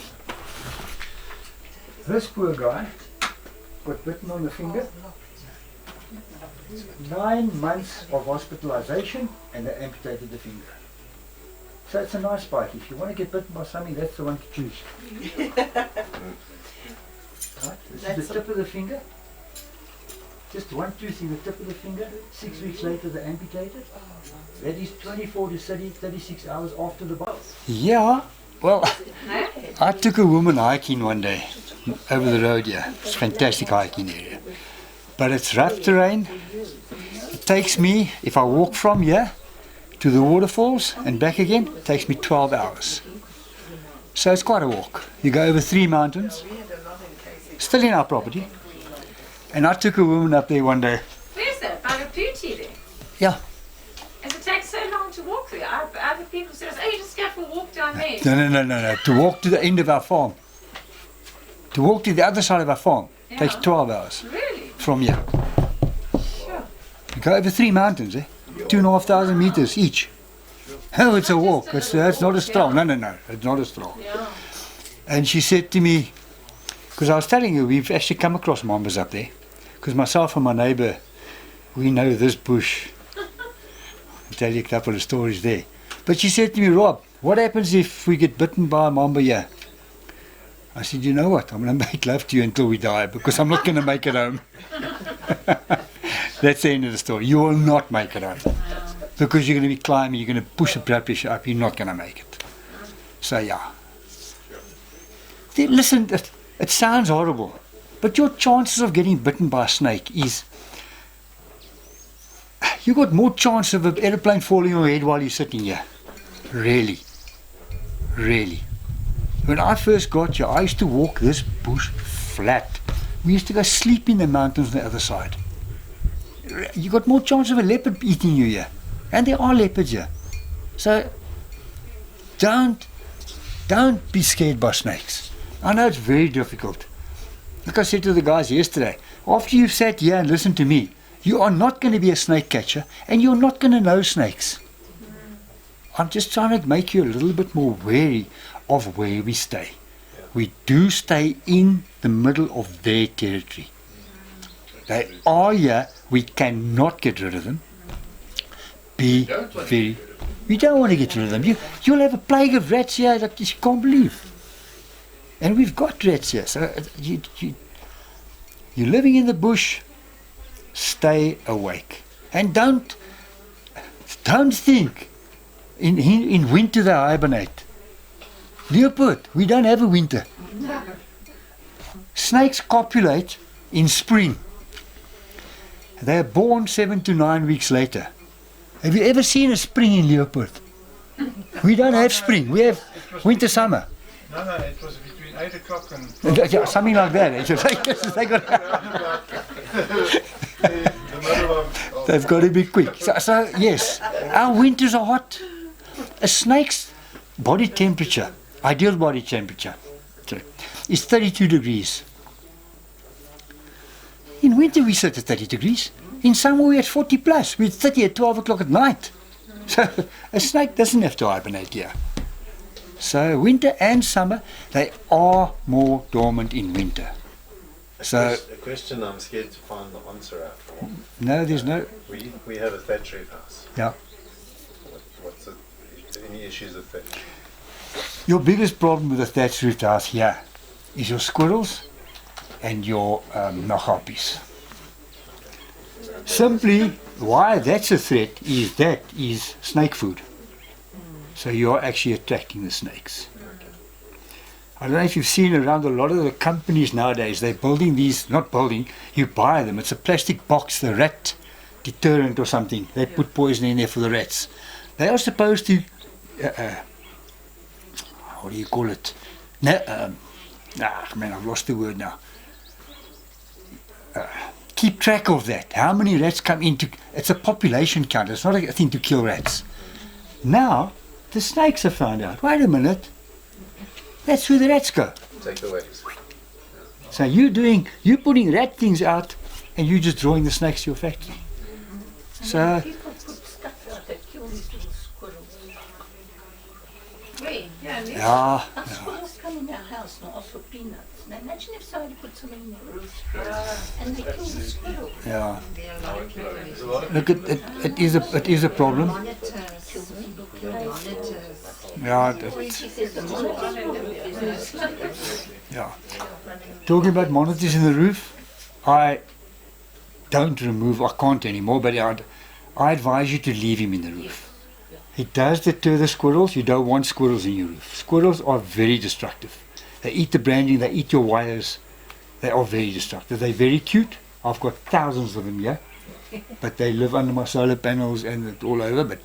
This poor guy got bitten on the finger. 9 months of hospitalization and they amputated the finger. So it's a nice bite. If you want to get bitten by something, that's the one to choose. Right? This is the tip of the finger. Just one tooth in the tip of the finger. 6 weeks later they amputated. That is 24 to 36 hours after the bite. Yeah, well, I took a woman hiking one day over the road here. It's a fantastic hiking area. But it's rough terrain. It takes me, if I walk from here to the waterfalls and back again, it takes me 12 hours. So it's quite a walk. You go over 3 mountains, still in our property. And I took a woman up there one day. Where's that? By the Pootie there? Yeah. Does it take so long to walk there? Other people say, oh, you just go for a walk down there. No. To walk to the end of our farm. To walk to the other side of our farm takes 12 hours. Really? From here. Sure. You go over 3 mountains, 2,500 meters each. Oh, it's a walk. It's not a stroll. No. It's not a stroll. Yeah. And she said to me, because I was telling you, we've actually come across mambas up there. Because myself and my neighbour, we know this bush. I'll tell you a couple of stories there. But she said to me, Rob, what happens if we get bitten by a mamba here? I said, you know what, I'm going to make love to you until we die, because I'm not going to make it home. That's the end of the story. You will not make it home. Because you're going to be climbing, you're going to push the blood pressure up, you're not going to make it. So yeah. Listen, it sounds horrible, but your chances of getting bitten by a snake is... You got more chance of an aeroplane falling on your head while you're sitting here. Really. When I first got here, I used to walk this bush flat. We used to go sleep in the mountains on the other side. You got more chance of a leopard eating you here. And there are leopards here. So, don't be scared by snakes. I know it's very difficult. Like I said to the guys yesterday, after you've sat here and listened to me, you are not going to be a snake catcher and you're not going to know snakes. I'm just trying to make you a little bit more wary of where we stay. We do stay in the middle of their territory. They are here, we cannot get rid of them. We don't want to get rid of them. You'll have a plague of rats here that you can't believe. And we've got rats here. So you're living in the bush, stay awake. And don't think in winter they hibernate. Leeupoort, we don't have a winter. No. Snakes copulate in spring. They are born 7 to 9 weeks later. Have you ever seen a spring in Leeupoort? We don't have spring, we have winter, summer. No, it was between 8 o'clock and... Yeah, something like that. They've got to be quick. So yes, our winters are hot. A snake's body temperature, ideal body temperature, is 32 degrees. In winter we sit at 30 degrees. In summer we're at 40 plus. We're at 30 at 12 o'clock at night. So a snake doesn't have to hibernate here. So winter and summer, they are more dormant in winter. So A question I'm scared to find the answer out for. no, there's no. We have a thatch roof house. Yeah. What's it? Any issues with thatch? Your biggest problem with a thatched roof house here is your squirrels and your nagappies. Simply, why that's a threat is that is snake food. So you're actually attracting the snakes. I don't know if you've seen around a lot of the companies nowadays, they're building these, not building, you buy them. It's a plastic box, the rat deterrent or something. They put poison in there for the rats. They are supposed to, what do you call it? Man, I've lost the word now. Keep track of that. How many rats come into, it's a population count. It's not a thing to kill rats. Now, the snakes have found out, wait a minute, that's where the rats go. Take the waves. So you're putting rat things out and you're just drawing the snakes to your factory. So, People put stuff out that kill these little squirrels. Wait, yeah, yeah, Our squirrels come in our house and ask for peanuts. Now imagine if somebody put something in their roof and they kill the squirrel. yeah. there are a lot of people There's a lot of Look, it is a problem. monitors, monitors. Yeah, He says the monitors will be yeah. Talking about monitors in the roof, I can't anymore, but I advise you to leave him in the roof. It does deter the squirrels. You don't want squirrels in your roof. Squirrels are very destructive. They eat the branding, they eat your wires. They are very destructive. They're very cute. I've got thousands of them here, but they live under my solar panels and all over, but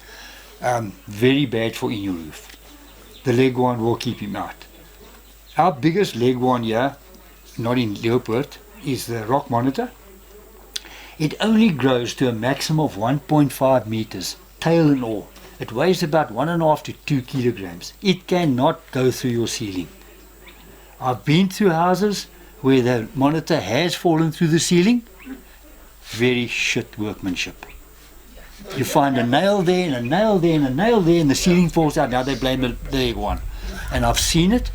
very bad for in your roof. The leghorn will keep him out. Our biggest leghorn here, not in Leeupoort, is the rock monitor. It only grows to a maximum of 1.5 meters, tail and all. It weighs about 1.5 to 2 kilograms. It cannot go through your ceiling. I've been through houses where the monitor has fallen through the ceiling. Very shit workmanship. You find a nail there and a nail there and a nail there and the ceiling falls out. Now they blame the leghorn. And I've seen it.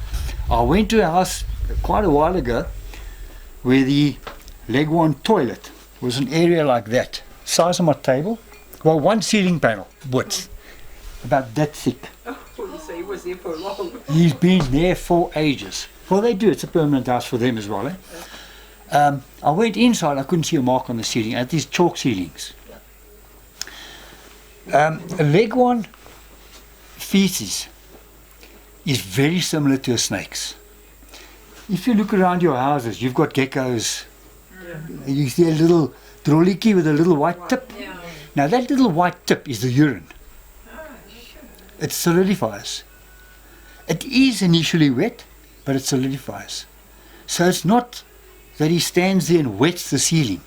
I went to a house quite a while ago where the leghorn toilet was an area like that, size of my table. Well, one ceiling panel width, about that thick. So he was there for long. He's been there for ages. Well, they do. It's a permanent house for them as well. I went inside. I couldn't see a mark on the ceiling. I had these chalk ceilings. A leghorn feces is very similar to a snake's. If you look around your houses, you've got geckos. You see a little droliki with a little white tip. Now that little white tip is the urine. It solidifies. It is initially wet, but it solidifies. So it's not that he stands there and wets the ceiling.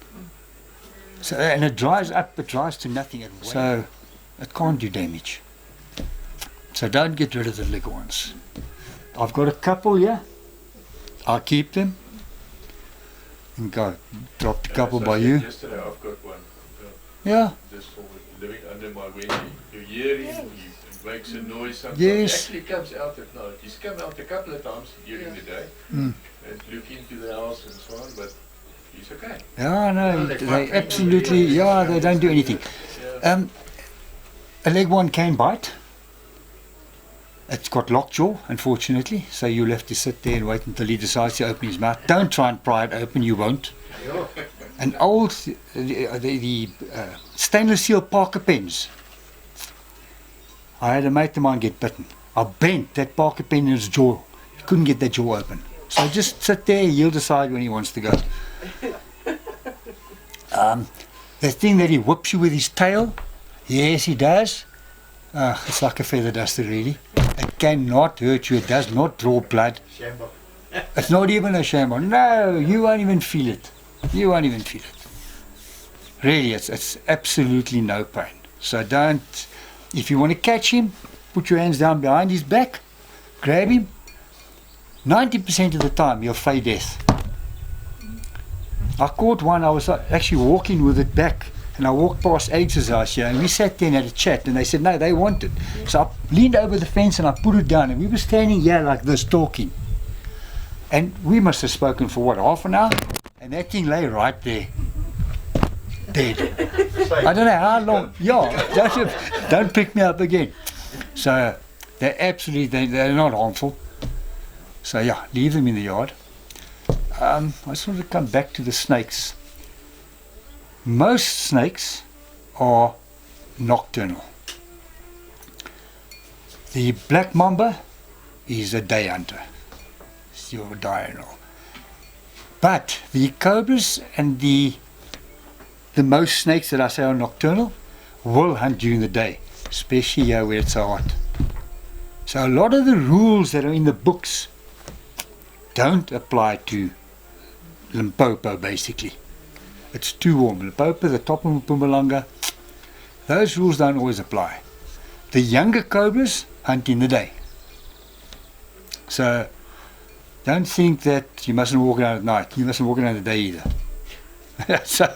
So, and it dries up, it dries to nothing. So it can't do damage. So don't get rid of the leghorns. I've got a couple here. I'll keep them. And go drop the couple As I by said you. Yesterday I've got one. Yeah. Just for living under my window. You hear him, he makes a noise sometimes. Yes. He actually comes out at night. He's come out a couple of times during the day Mm. and look into the house and so on, but he's okay. Yeah, no, they absolutely, yeah, they don't do anything. Yeah. A leghorn can bite. It's got lockjaw, unfortunately, so you'll have to sit there and wait until he decides to open his mouth. Don't try and pry it open, you won't. An old, the stainless steel Parker pens. I had a mate of mine get bitten. I bent that Parker pen in his jaw. He couldn't get that jaw open. So just sit there, he'll decide when he wants to go. The thing that he whips you with his tail, yes he does. It's like a feather duster really. It cannot hurt you, it does not draw blood. Shamble. It's not even a shamble. No, you won't even feel it. You won't even feel it. Really, it's absolutely no pain. So don't, if you want to catch him, put your hands down behind his back, grab him. 90% of the time you'll fade death. I caught one, I was actually walking with it back And I walked past Alex's house here, and we sat there and had a chat, and they said, no, they want it. So I leaned over the fence and I put it down, and we were standing here like this talking. And we must have spoken for what, half an hour? And that thing lay right there, dead. I don't know how long. Yeah, don't pick me up again. So they're not harmful. So yeah, leave them in the yard. I just want to come back to the snakes. Most snakes are nocturnal. The black mamba is a day hunter. It's your diurnal. But the cobras and the most snakes that I say are nocturnal will hunt during the day, especially here where it's so hot. So a lot of the rules that are in the books don't apply to Limpopo, basically. It's too warm. Limpopo, the top of Mpumalanga, those rules don't always apply. The younger cobras hunt in the day. So don't think that you mustn't walk around at night. You mustn't walk around in the day either. So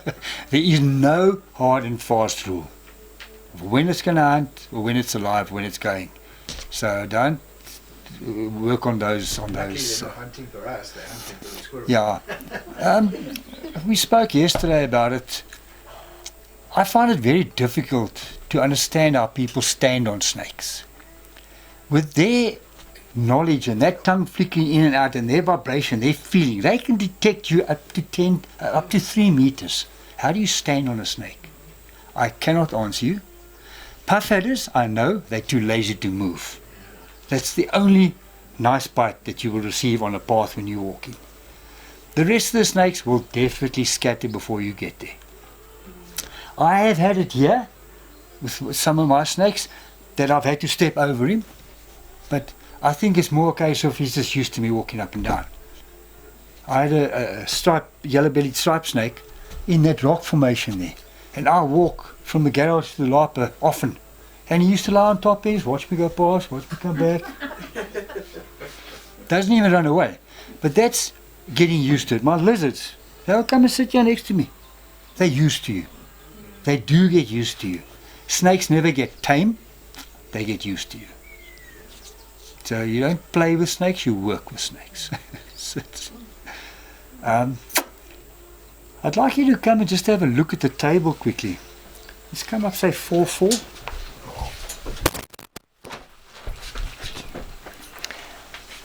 there is no hard and fast rule of when it's going to hunt or when it's alive, when it's going. So don't work on those. Luckily they're not hunting for us, they're hunting for the squirrel. Yeah. We spoke yesterday about it. I find it very difficult to understand how people stand on snakes. With their knowledge and that tongue flicking in and out and their vibration, their feeling, they can detect you up to 3 meters. How do you stand on a snake? I cannot answer you. Puff adders, I know, they're too lazy to move. That's the only nice bite that you will receive on a path when you're walking. The rest of the snakes will definitely scatter before you get there. I have had it here with some of my snakes that I've had to step over him, but I think it's more a case of he's just used to me walking up and down. I had a yellow-bellied striped snake in that rock formation there, and I walk from the garage to the Leeupoort often, and he used to lie on top there, watch me go past, watch me come back. Doesn't even run away, but that's getting used to it. My lizards, they'll come and sit here next to me. They're used to you. They do get used to you. Snakes never get tame, they get used to you. So you don't play with snakes, you work with snakes. I'd like you to come and just have a look at the table quickly. Let's come up, say 4-4.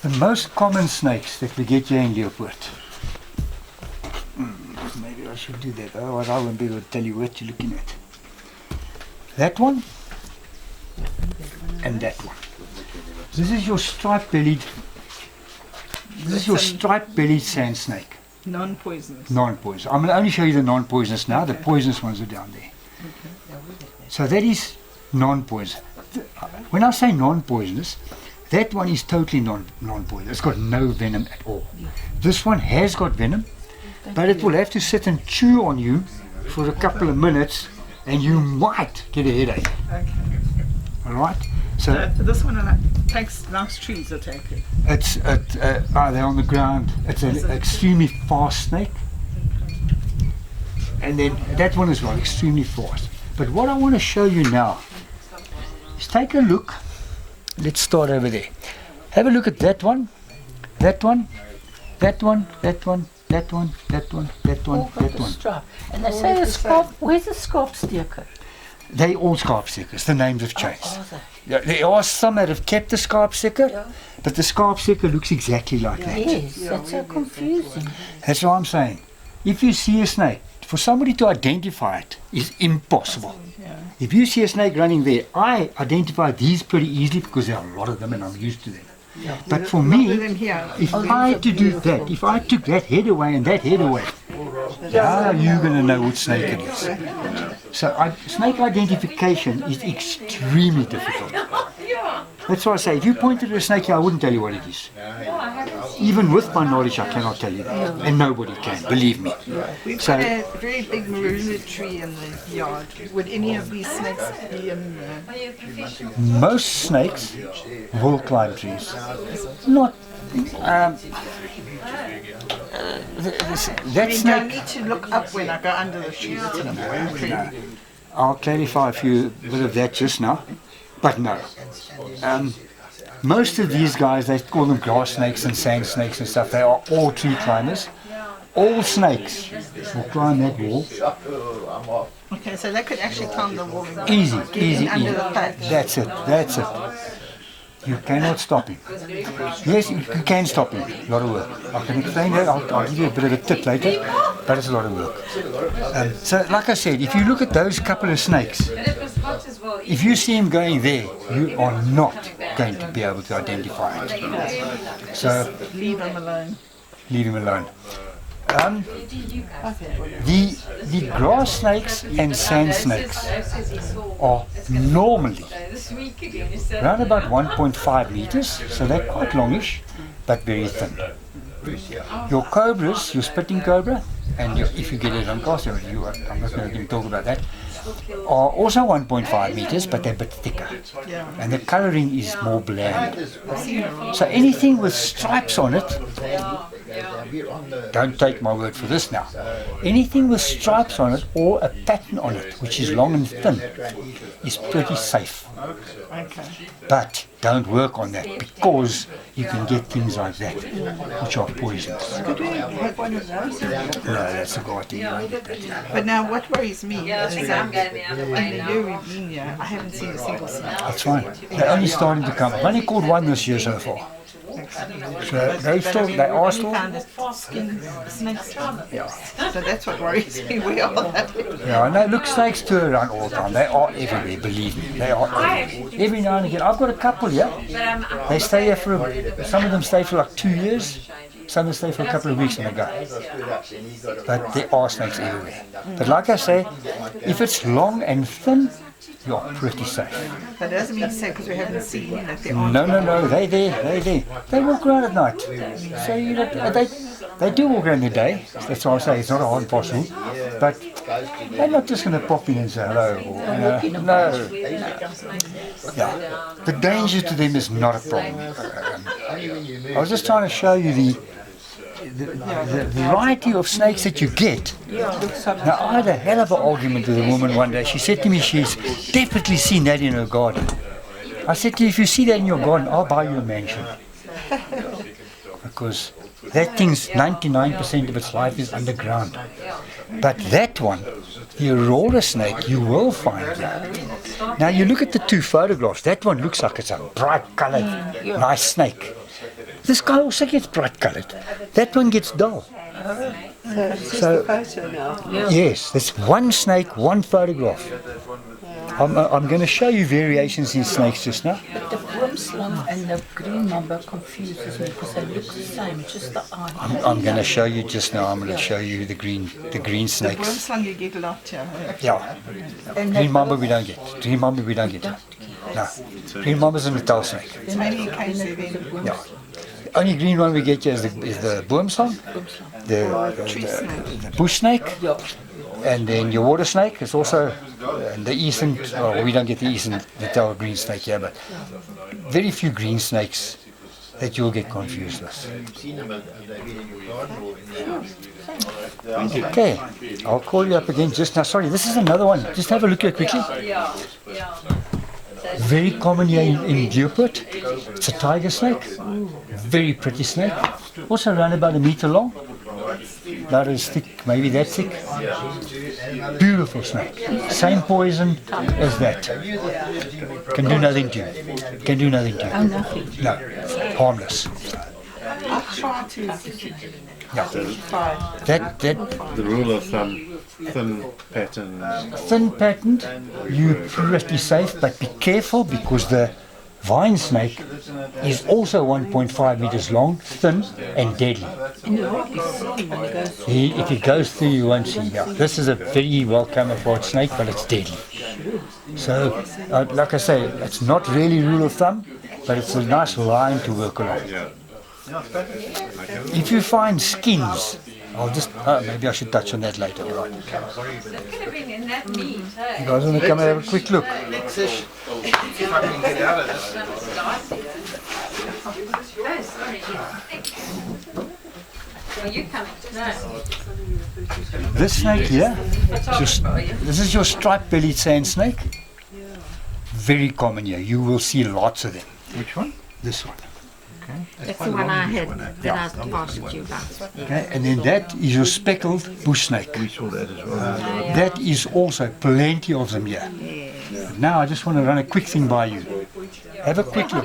The most common snakes that we get here in Leeupoort. Maybe I should do that, otherwise I won't be able to tell you what you're looking at. That one and that one. This is your striped-bellied. This is your striped-bellied sand snake. Non-poisonous. Non-poisonous. I'm going to only show you the non-poisonous now. The poisonous ones are down there. So that is non-poisonous. When I say non-poisonous, that one is totally non-poisonous. It's got no venom at all. This one has got venom, but it will have to sit and chew on you for a couple of minutes, and you might get a headache. Okay. All right. So this one likes trees, I take it. it's they're on the ground. It's an extremely fast snake, and then that one as well, extremely fast. But what I want to show you now is take a look. Let's start over there. Have a look at that one, that one, that one, that one, that one, that one, that one, that one. Strap. And they say a scarf. Where's the scarf sticker? They all scarp stickers. The names have changed. Oh, are they? Yeah, there are some that have kept the scarp sticker, Yeah. but the scarp sticker looks exactly like that. Yes, that's so confusing. That's what I'm saying. If you see a snake, for somebody to identify it is impossible. If you see a snake running there, I identify these pretty easily because there are a lot of them and I'm used to them. But for me, if I had to do that, if I took that head away and that head away, how are you going to know which snake it is? So snake identification is extremely difficult. That's why I say, if you pointed at a snake here, I wouldn't tell you what it is. Even with my knowledge, I cannot tell you that. And nobody can, believe me. We've So- got a very big marula tree in the yard. Would any of these snakes be in the... Most snakes will climb trees. Not that I snake, need to look up when I go under the sheet. I'll clarify a bit of that just now, but no. Most of these guys, they call them grass snakes and sand snakes and stuff. They are all tree climbers. All snakes will climb that wall. Okay, so they could actually climb the wall. And Easy, get easy, in under easy. the patch. That's it, that's it. You cannot stop him. Yes, you can stop him. A lot of work. I can explain that. I'll give you a bit of a tip later, but it's a lot of work. So, like I said, if you look at those couple of snakes, if you see him going there, you are not going to be able to identify it. So, Leave them alone. leave him alone. The grass snakes and sand snakes are normally around about 1.5 meters, so they're quite longish, but very thin. Your cobras, your spitting cobra, and if you get it on cast, I'm not going to talk about that, are also 1.5 meters, but they're a bit thicker. And the colouring is more bland. So anything with stripes on it, don't take my word for this now, anything with stripes on it or a pattern on it, which is long and thin, is pretty safe. But don't work on that, because you can get things like that, which are poisonous. Could we have one of those? No, that's a god. You won't get that. But now what worries me is that in the year we've been here, I haven't seen a single snake. That's fine. They're only starting to come. I've only caught one this year so far. So they are still. Found a skin snakes. Yeah. So that's what worries me. We are that. Yeah, I know. Look, snakes tour around all the time. They are everywhere, believe me. They are everywhere. Every now and again. I've got a couple here. They stay here some of them stay for like 2 years. Some of them stay for a couple of weeks and they go. But there are snakes everywhere. But like I say, if it's long and thin, you're pretty safe. That doesn't mean safe because we haven't seen that they aren't. No, they're there. They walk around at night. So you know, they do walk around the day. That's why I say it's not a hard and fast rule. But they're not just going to pop in and say hello. Or, no. Yeah. The danger to them is not a problem. I was just trying to show you the variety of snakes that you get. Now, I had a hell of an argument with a woman one day. She said to me she's definitely seen that in her garden. I said to her, if you see that in your garden, I'll buy you a mansion. Because that thing's 99% of its life is underground. But that one, the aurora snake, you will find that. Now, you look at the two photographs. That one looks like it's a bright-coloured, nice snake. This guy also gets bright-coloured. That one gets dull. So, yes, there's one snake, one photograph. I'm going to show you variations in snakes just now. The broom slum and the green mamba confuses me because they look the same, just the eye. I'm going to show you just now. I'm going to show you the green snakes. Broom slum you get a lot, yeah. Yeah. Green mamba we don't get. Green mamba we don't get. No. Green mamba's a metal snake. Then maybe in case they've been Yeah. The only green one we get here is the boomslang, the bush snake, and then your water snake is also the eastern. Well, we don't get the eastern metal green snake here, but very few green snakes that you'll get confused with. Okay, I'll call you up again just now. Sorry, this is another one. Just have a look here quickly. Very common here in Leeupoort. It's a tiger snake. Very pretty snake. Also around about 1 meter long. About as thick, maybe that thick. Beautiful snake. Same poison as that. Can do nothing to you. Can do nothing to you. Oh, nothing. No, harmless. I try to Yeah. That The rule of thumb, thin pattern. thin patterned, you're pretty safe, but be careful because the vine snake is also 1.5 meters long, thin and deadly. And you hardly see him when he goes. If it goes through, you won't see. Yeah. This is a very well camouflaged snake, but it's deadly. So, like I say, it's not really rule of thumb, but it's a nice line to work along. If you find skins, I'll just, maybe I should touch on that later. Right. You guys want to come and have a quick look? If I can get out of this. Are you coming? This snake here, this is your striped-bellied sand snake. Very common here. You will see lots of them. Which one? This one. That's the one I had that I asked you about. Okay, and then that is your speckled bush snake. We saw that as well. That is also plenty of them here. But now I just want to run a quick thing by you. Have a quick look.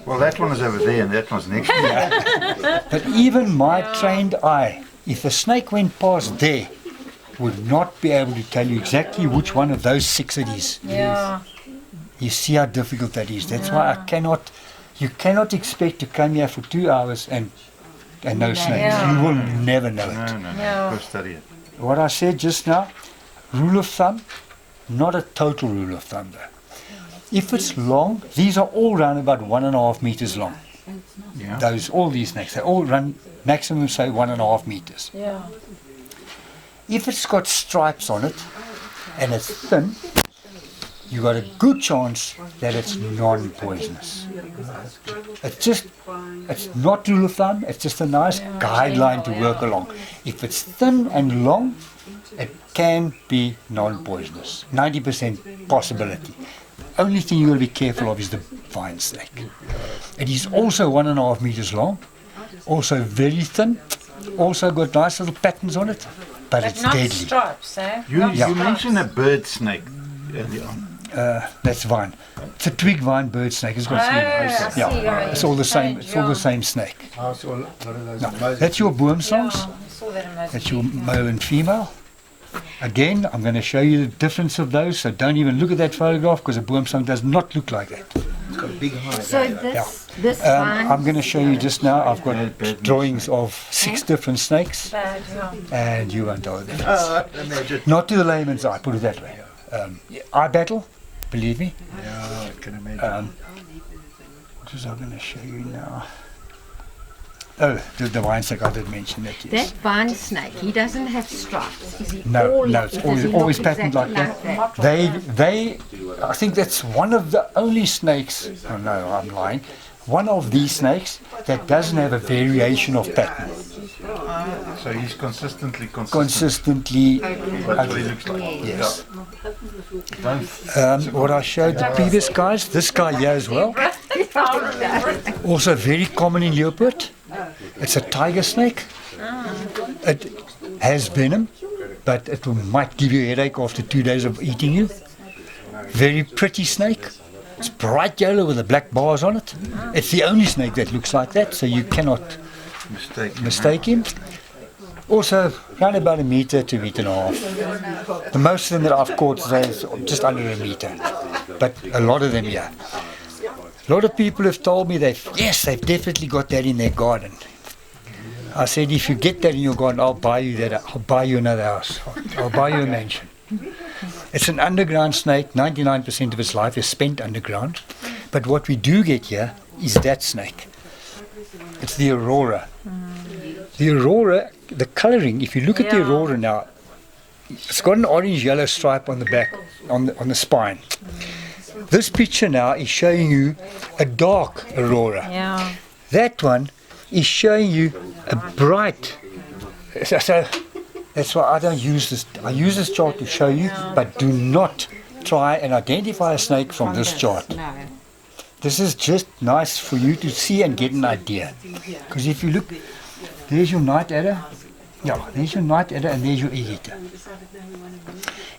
Well, that one is over there and that one's next to you. But even my trained eye, if a snake went past there, would not be able to tell you exactly which one of those 6 it is. Yeah. You see how difficult that is. That's why you cannot expect to come here for 2 hours and know snakes. You will never know it. No. Go study it. What I said just now, rule of thumb, not a total rule of thumb though. If it's long, these are all around about 1.5 meters long. Yeah. All these snakes, they all run maximum say 1.5 meters. Yeah. If it's got stripes on it and it's thin, you got a good chance that it's non-poisonous. It's not rule of thumb, it's just a nice guideline to work along. If it's thin and long, it can be non-poisonous. 90% possibility. Only thing you got to be careful of is the vine snake. It is also 1.5 meters long, also very thin, also got nice little patterns on it, but it's not deadly. stripes, eh? You mentioned a bird snake earlier on. That's vine. It's a twig vine bird snake. It's got it's all the same. It's all the same snake. I saw a lot of those. No, that's your boomsongs. I saw that in That's your male and female. Again, I'm going to show you the difference of those. So don't even look at that photograph because a boomsong does not look like that. It's got a big height. So this vine, I'm going to show you just now. I've got drawings of 6 different snakes, bad, and you won't know them. Imagine. Not to the layman's eye. Put it that way. Eye battle. Believe me. Yeah, I can imagine. What is I'm going to show you now? Oh, the vine snake, I did mention that, that yes. vine snake, he doesn't have stripes. Is he No, does it's he always look patterned like exactly that. I think that's one of the only snakes, oh no, I'm lying, one of these snakes that doesn't have a variation of pattern. So he's consistently Consistently That's what he looks like. yes. What I showed the previous guys, this guy here as well, also very common in Leeupoort. It's a tiger snake. It has venom, but it might give you a headache after 2 days of eating you. Very pretty snake. It's bright yellow with the black bars on it. It's the only snake that looks like that, so you cannot mistake him. Also, around about 1 meter to 1.5 meters. The most of them that I've caught today is just under 1 meter, but a lot of them, yeah. A lot of people have told me they've definitely got that in their garden. I said, if you get that in your garden, I'll buy you that. I'll buy you another house. I'll buy you a mansion. It's an underground snake. 99% of its life is spent underground. But what we do get here is that snake. It's the aurora. The aurora, the coloring, if you look at the aurora now, it's got an orange-yellow stripe on the back, on the spine. This picture now is showing you a dark aurora. Yeah. That one is showing you a bright. So that's why I don't use this. I use this chart to show you, but do not try and identify a snake from this chart. No. This is just nice for you to see and get an idea. Because if you look, there's your night adder. Yeah, there's your night adder and there's your egg-eater.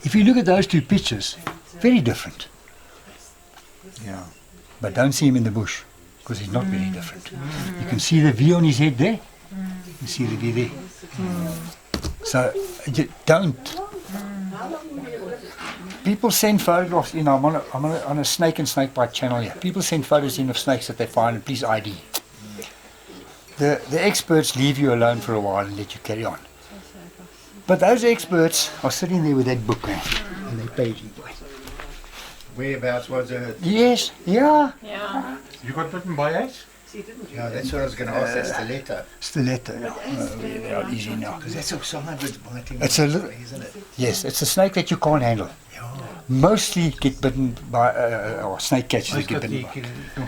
If you look at those 2 pictures, very different. Yeah. But don't see him in the bush, because he's not very different. You can see the V on his head there. You see the V there. So you don't. People send photographs in. I'm on a snake and snake bite channel here. People send photos in of snakes that they find, and please ID. The experts leave you alone for a while and let you carry on. But those experts are sitting there with that book and they're paging. Whereabouts was it? Yes, yeah. Yeah. You got bitten by ants? Yeah, that's what I was going to ask. That's the letter. Stiletto. They are easy now. Because that's a sign with biting. It's a little, isn't it? yes, it's a snake that you can't handle. Mostly get bitten by, or snake catchers get bitten by.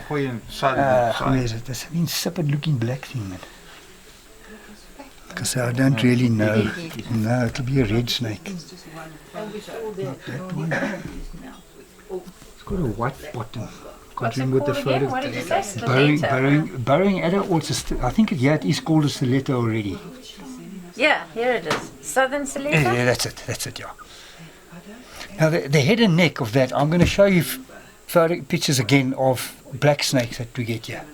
Where is it? That's an insipid looking black thing, man. Because I don't really know. No, it'll be a red snake. It's got a white bottom. What's it called again? What did you say? Burrowing adder, also, I think it is called a stiletto already. Yeah, here it is. Southern stiletto? Yeah, that's it, yeah. Now the head and neck of that, I'm going to show you pictures again of black snakes that we get here.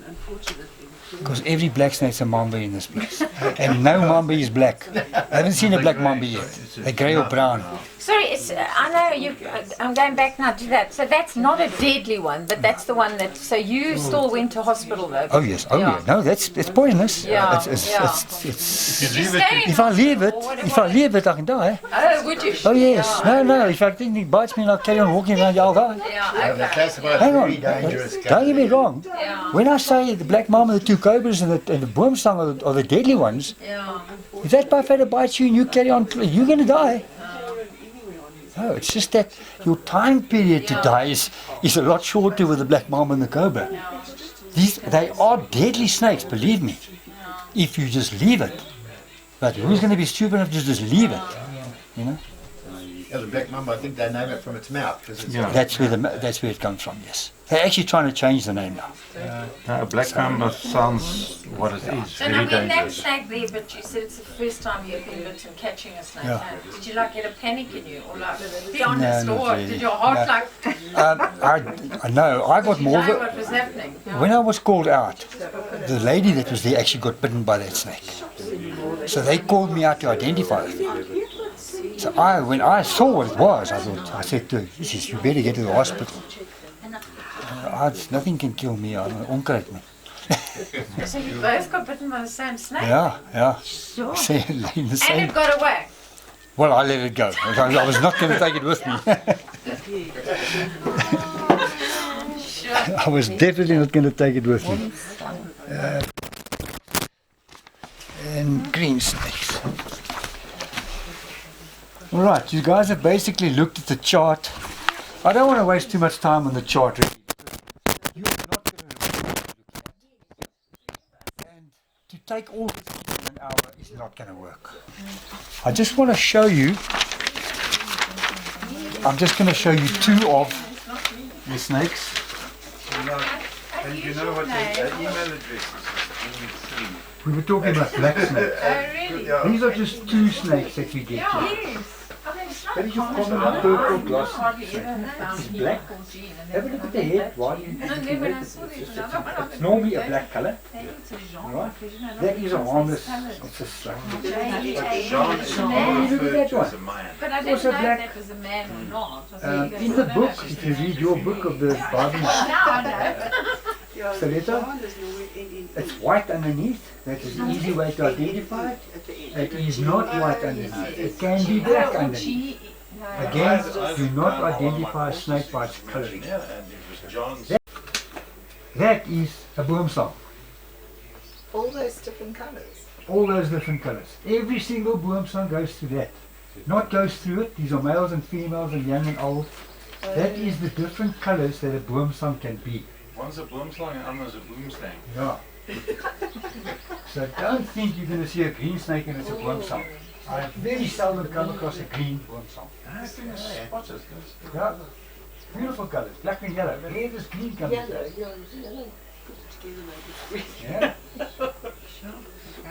Because every black snake's a mamba in this place. And no mamba is black. I haven't seen a black mamba yet. They're grey or brown. Sorry, I know I'm going back now to that. So that's not a deadly one, but that's the one that. So you still went to hospital though? Oh yes, yeah. No, it's poisonous. Yeah, If I leave it, I can die. Oh, would you? Oh yes, no. If I think it bites me and I carry on walking around, I'll die. Yeah, okay. Hang on, don't get me wrong. Yeah. When I say the black mamba, the two cobras, and the boomslang are the deadly ones, Yeah. if that buffalo bites you and you carry on, you're going to die. No, it's just that your time period to die is a lot shorter with the black mamba and the cobra. They are deadly snakes, believe me, if you just leave it. But who's going to be stupid enough to just leave it? You know? Yeah, the black mamba, I think they name it from its mouth. Cause it's That's where it comes from, yes. They're actually trying to change the name now. Black mamba sounds what it is, So now very we had that dangerous. snake there, but you said it's the first time you've been bitten catching a snake. Yeah. Huh? Did you like get a panic in you, or like be honest, not or really. did your heart No. like? I know, I got You more know of it. what was happening? When I was called out, the lady that was there actually got bitten by that snake. So they called me out to identify it. So when I saw what it was, I said to her, you better get to the hospital. Nothing can kill me, I'm an onkruid man. So you both got bitten by the same snake? Yeah. Sure. In the And same. it got away? Well, I let it go. I was not going to take it with me. Sure. I was definitely not going to take it with me. And green snakes. Alright, you guys have basically looked at the chart. I don't want to waste too much time on the chart really. You're not going to look at it. And to take all this in an hour is not going to work. I just want to show you, I'm just going to show you two of the snakes. And you know what the email address is? We were talking about black snakes. Oh, really? Yeah. These are just two snakes that we get here. Yes. I mean, it's not That is your common. common purple gloss. Hardly ever found It's black. Have a look at the head. Why do you And then when I saw this, It's normally a black colour. Right? That is a harmless. It's a slug. John is Oh, look at that referred to as a one. man. But I didn't Also know black. if that was a man or not. I thought In the book, if you read your book of the Baldwin now I know. stiletto, it's white underneath. That is an easy way to identify it. It is not white underneath. It can be black underneath. Again, do not identify a snake by its colouring. Yeah, and it was John's. That is a boomslang. All those different colours. All those different colours. Every single boomslang goes through that. Not goes through it. These are males and females and young and old. That is the different colours that a boomslang can be. One's a boomslang and other's a boomslang. Yeah. So don't think you're going to see a green snake and it's a boomslang. I have very seldom come across a green boomslang. Yeah. Beautiful colours, black and yellow. Where does green come from? Yeah.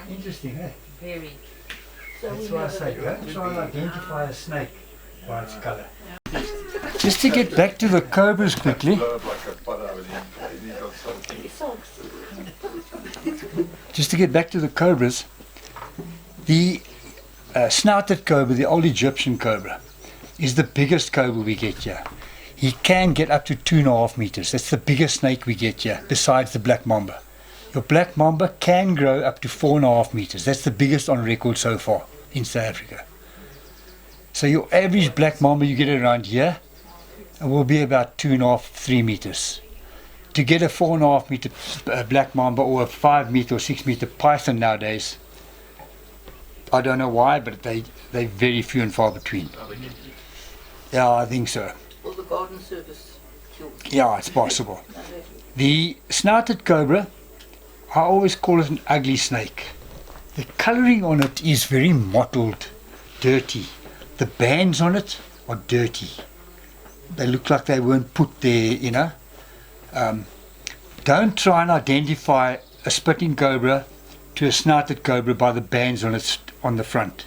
Interesting, eh? Very. That's why I say, don't try and identify a snake by its colour. Just to get back to the cobras quickly. Blurred like a butter over the end. He got something. Just to get back to the cobras, the snouted cobra, the old Egyptian cobra, is the biggest cobra we get here. He can get up to 2.5 meters. That's the biggest snake we get here, besides the black mamba. Your black mamba can grow up to 4.5 meters. That's the biggest on record so far in South Africa. So your average black mamba you get around here will be about 2.5, 3 meters. To get a 4.5 meter black mamba or a 5 meter or 6 meter python nowadays, I don't know why, but they're very few and far between. Yeah, I think so. Will the garden service kill? Yeah, it's possible. The snouted cobra, I always call it an ugly snake. the colouring on it is very mottled, dirty. The bands on it are dirty. They look like they weren't put there, you know. Don't try and identify a spitting cobra to a snouted cobra by the bands on it on the front.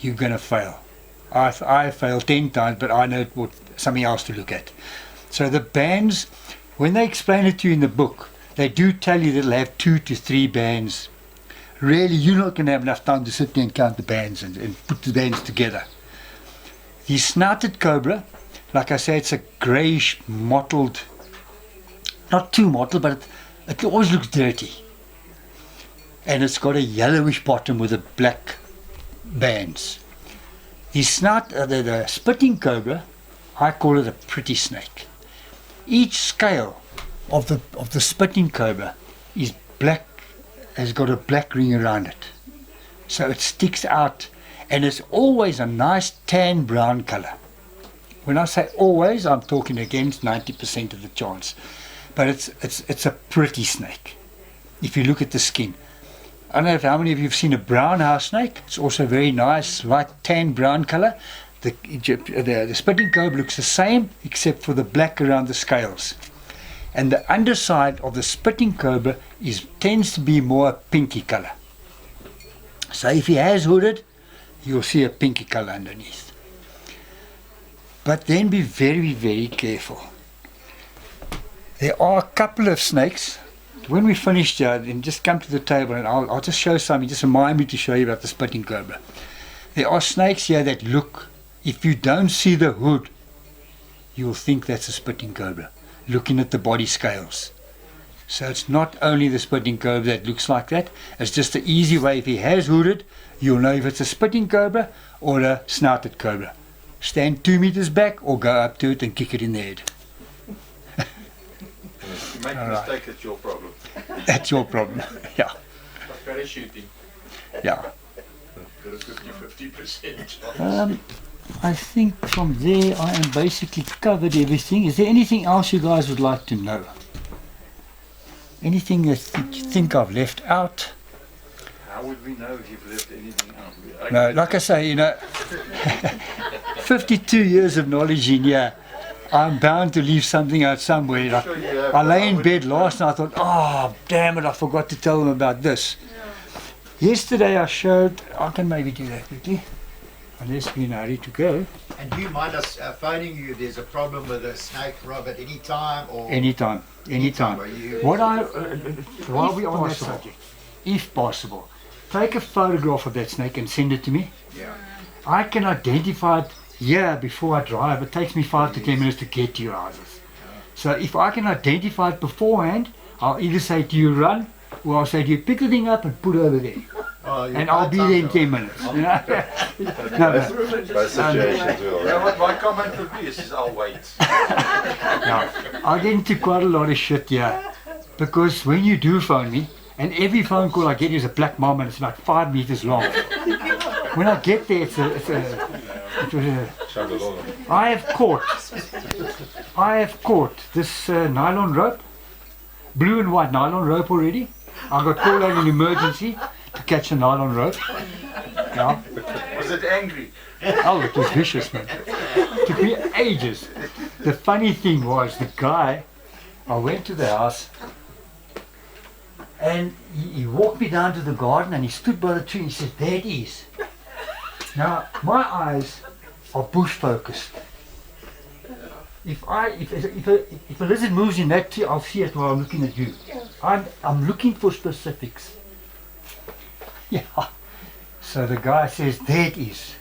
You're going to fail. I failed 10 times, but I know something else to look at. So the bands, when they explain it to you in the book, they do tell you that it'll have 2 to 3 bands. Really, you're not going to have enough time to sit there and count the bands and put the bands together. The snouted cobra, like I say, it's a greyish, mottled, not too mottled, but it always looks dirty. And it's got a yellowish bottom with the black bands. The spitting cobra, I call it a pretty snake. Each scale of the spitting cobra is black, has got a black ring around it. So it sticks out, and it's always a nice tan brown color. When I say always, I'm talking against 90% of the chance. But it's a pretty snake. If you look at the skin. I don't know how many of you have seen a brown house snake. It's also very nice, light tan brown color. The spitting cobra looks the same except for the black around the scales. And the underside of the spitting cobra tends to be more pinky color. So if he has hooded, you'll see a pinky color underneath. But then be very, very careful. There are a couple of snakes. When we finished here, then just come to the table and I'll just show something, just remind me to show you about the spitting cobra. There are snakes here that look, if you don't see the hood, you'll think that's a spitting cobra, looking at the body scales. So it's not only the spitting cobra that looks like that, it's just the easy way. If he has hooded, you'll know if it's a spitting cobra or a snouted cobra. Stand 2 meters back or go up to it and kick it in the head. You make a mistake, it's your problem. That's your problem, yeah. Like parachuting. Yeah. Got a 50% chance. I think from there I am basically covered everything. Is there anything else you guys would like to know? Anything that you think I've left out? How would we know if you've left anything out? No, like I say, 52 years of knowledge in here. I'm bound to leave something out somewhere. Like, I lay in bed last night, I thought, oh, damn it, I forgot to tell them about this. Yeah. Yesterday I showed, I can maybe do that quickly, unless we're in a hurry to go. And do you mind us phoning you if there's a problem with a snake, Rob, at any time? Or Anytime. While we're on that possible. subject, if possible, take a photograph of that snake and send it to me. Yeah. I can identify it before I drive. It takes me 5 to 10 minutes to get to your houses. So if I can identify it beforehand, I'll either say to you run, or I'll say to you pick the thing up and put it over there. And I'll be there in 10 minutes. You know? Both situations will. Yeah, what my comment would be is I'll wait. No, I get into quite a lot of shit here, because when you do phone me, and every phone call I get is a black mom and it's like 5 meters long. When I get there, I have caught this nylon rope, blue and white nylon rope already. I got called out in emergency to catch a nylon rope. Yeah. Was it angry? Oh, it was vicious, man. It took me ages. The funny thing was, the guy, I went to the house and he walked me down to the garden and he stood by the tree and he said, there it is. Now, my eyes are bush focused. If a lizard moves in that tree, I'll see it while I'm looking at you. I'm looking for specifics. Yeah. So the guy says, there it is.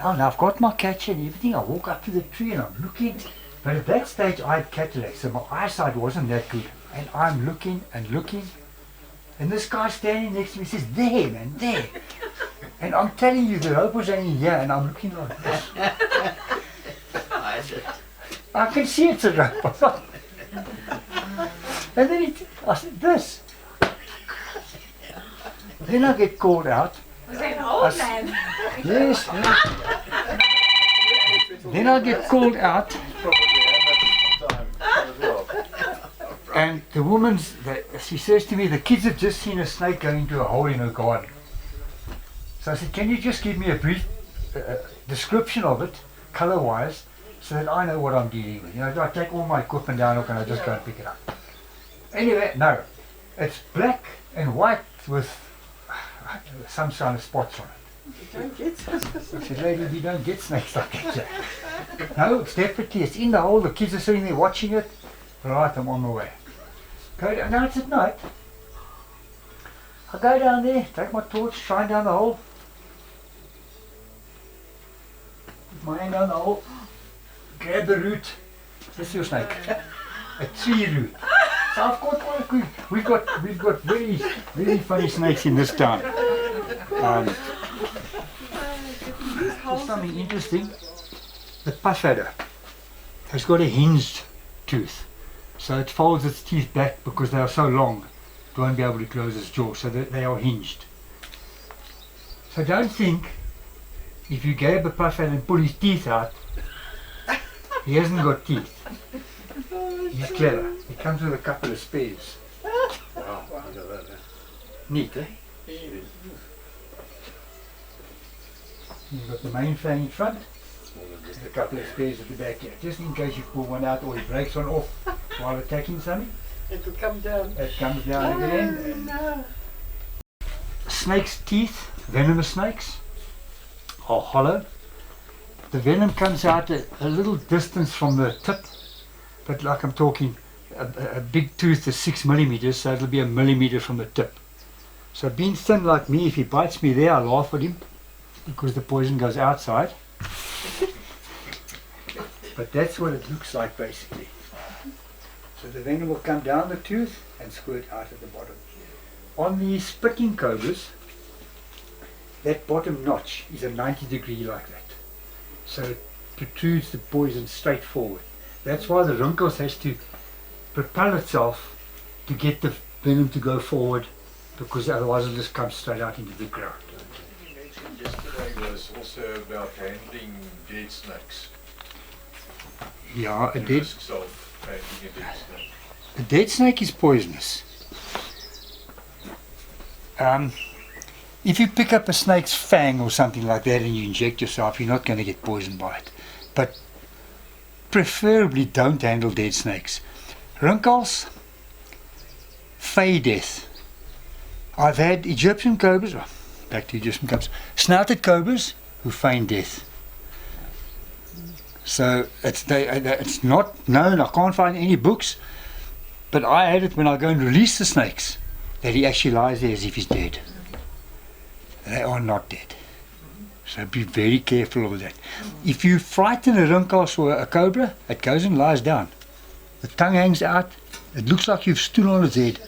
Oh, now I've got my catcher and everything. I walk up to the tree and I'm looking. But at that stage I had cataract, so my eyesight wasn't that good. And I'm looking and looking. And this guy standing next to me says, there, man, there. And I'm telling you, the rope was only here and I'm looking like this. I can see it's a rope. And then I said, this. Then I get called out. Was that an old man? Yes. Then I get called out. And the woman's, she says to me, the kids have just seen a snake go into a hole in her garden. So I said, can you just give me a brief description of it, colour-wise, so that I know what I'm dealing with? You know, do I take all my equipment down or can I just go and pick it up? Anyway, no. It's black and white with some kind of spots on it. I said, lady, we don't get snakes like that. No, it's definitely, it's in the hole, the kids are sitting there watching it. Right, I'm on my way. Go down, now it's at night. I go down there, take my torch, shine down the hole. Put my hand down the hole, grab the root. This is your snake. A tree root. So I've got one. We've got very, very funny snakes in this town. There's something interesting. The puff adder has got a hinged tooth. So it folds its teeth back because they are so long. It won't be able to close its jaw, so that they are hinged. So don't think if you grab a puff adder and pull his teeth out, he hasn't got teeth. He's clever. He comes with a couple of spares. Wow, look at that. Yeah. Neat, eh? You've got the main fang in front, and a couple of spares at the back here, just in case you pull one out or he breaks one off while attacking something. It will come down. It comes down again. No. Snakes' teeth, venomous snakes, are hollow. The venom comes out a little distance from the tip, but like I'm talking, a big tooth is 6 millimeters, so it'll be a millimeter from the tip. So being thin like me, if he bites me there, I laugh at him because the poison goes outside. But that's what it looks like basically. So the venom will come down the tooth and squirt out at the bottom. On the spitting cobras, that bottom notch is a 90-degree like that. So it protrudes the poison straight forward. That's why the wrinkles has to propel itself to get the venom to go forward, because otherwise it'll just come straight out into the ground. You mentioned yesterday was also about handling dead snakes. Yeah, The risks of handling a dead snake. a dead snake is poisonous. If you pick up a snake's fang or something like that and you inject yourself, you're not going to get poisoned by it. But preferably don't handle dead snakes. Wrinkles, fey death. I've had Egyptian cobras, back to Egyptian cobras, snouted cobras who feign death. So it's not known, I can't find any books, but I had it when I go and release the snakes, that he actually lies there as if he's dead. They are not dead. So be very careful of that. If you frighten a rinkhals or a cobra, it goes and lies down. The tongue hangs out. It looks like you've stood on its head.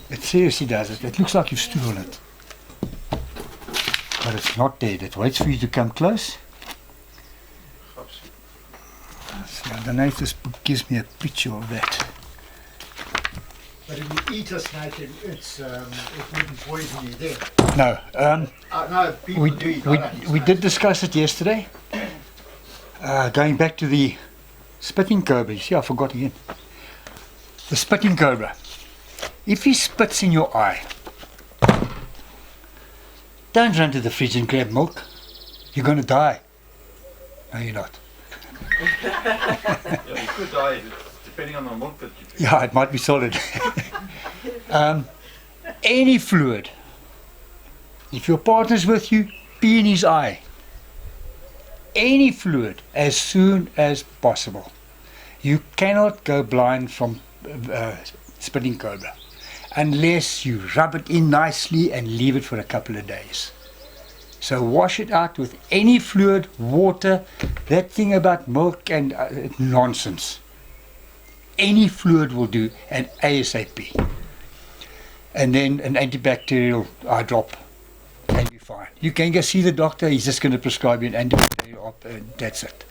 It seriously does it. It looks like you've stood on it. But it's not dead. It waits for you to come close. So I don't know if this book gives me a picture of that. But if you eat a snake, it wouldn't poison you then. No. No, people do eat other We snakes. did discuss it yesterday. Going back to the spitting cobra. See, I forgot again. The spitting cobra. If he spits in your eye, don't run to the fridge and grab milk. You're going to die. No, you're not. Yeah, you could die depending on the milk that you drink. Yeah, it might be solid. Any fluid. If your partner's with you, pee in his eye. Any fluid as soon as possible. You cannot go blind from spitting cobra unless you rub it in nicely and leave it for a couple of days. So wash it out with any fluid, water, that thing about milk and nonsense. Any fluid will do, and ASAP. And then an antibacterial eye drop and you're fine. You can go see the doctor, he's just going to prescribe you an antibacterial and that's it.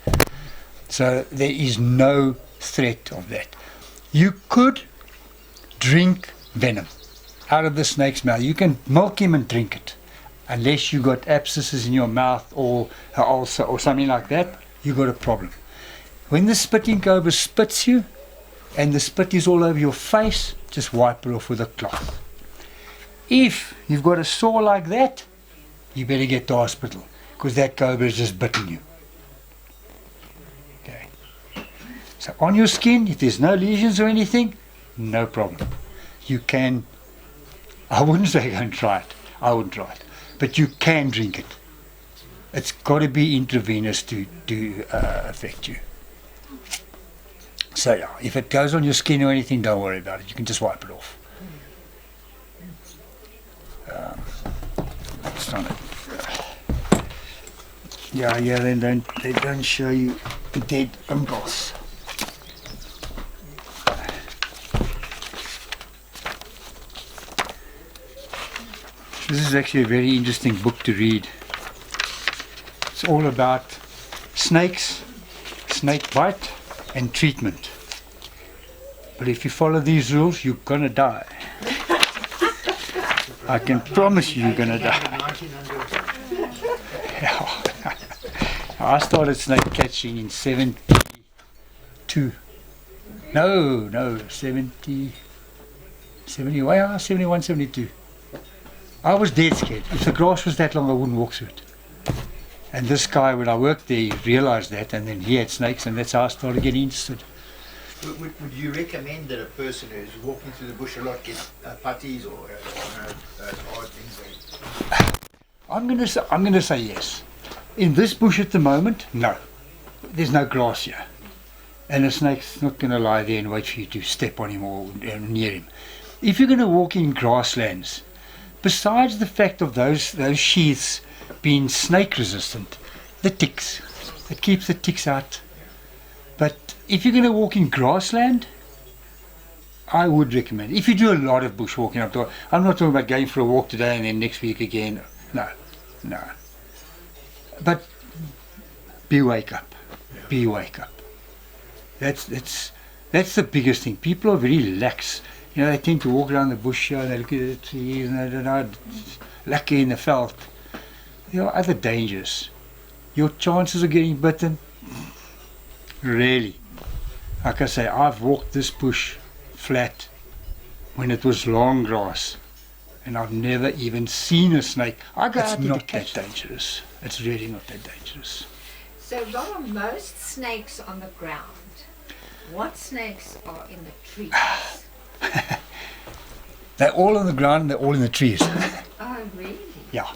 So there is no threat of that. You could drink venom out of the snake's mouth. You can milk him and drink it. Unless you got abscesses in your mouth or an ulcer or something like that, you got a problem. When the spitting cobra spits you, and the spit is all over your face, just wipe it off with a cloth. If you've got a sore like that, you better get to hospital, because that cobra has just bitten you. Okay. So on your skin, if there's no lesions or anything, no problem. You can, I wouldn't say go and try it. I wouldn't try it. But you can drink it. It's got to be intravenous to affect you. So yeah, if it goes on your skin or anything, don't worry about it. You can just wipe it off. It's not then they don't show you the dead impulse. This is actually a very interesting book to read. It's all about snakes, snake bite, and treatment. But if you follow these rules, you're gonna die. I can promise you're gonna die. I started snake catching in 72. No, 70, 71, 72. I was dead scared. If the grass was that long, I wouldn't walk through it. And this guy, when I worked there, he realized that, and then he had snakes, and that's how I started getting interested. Would you recommend that a person who's walking through the bush a lot get putties or hard things? I'm going to say yes. In this bush at the moment, no. There's no grass here. And a snake's not going to lie there and wait for you to step on him or near him. If you're going to walk in grasslands, besides the fact of those sheaths being snake resistant, the ticks, it keeps the ticks out. But if you're going to walk in grassland, I would recommend. If you do a lot of bushwalking, I'm not talking about going for a walk today and then next week again. No. But be wake up. That's the biggest thing. People are very lax. You know, they tend to walk around the bush here and they look at the trees and they're not lucky in the veld. There are other dangers. Your chances of getting bitten, really. Like I say, I've walked this bush flat when it was long grass and I've never even seen a snake. It's not that dangerous. It's really not that dangerous. So there are most snakes on the ground. What snakes are in the trees? They're all on the ground and they're all in the trees. Oh, really? Yeah.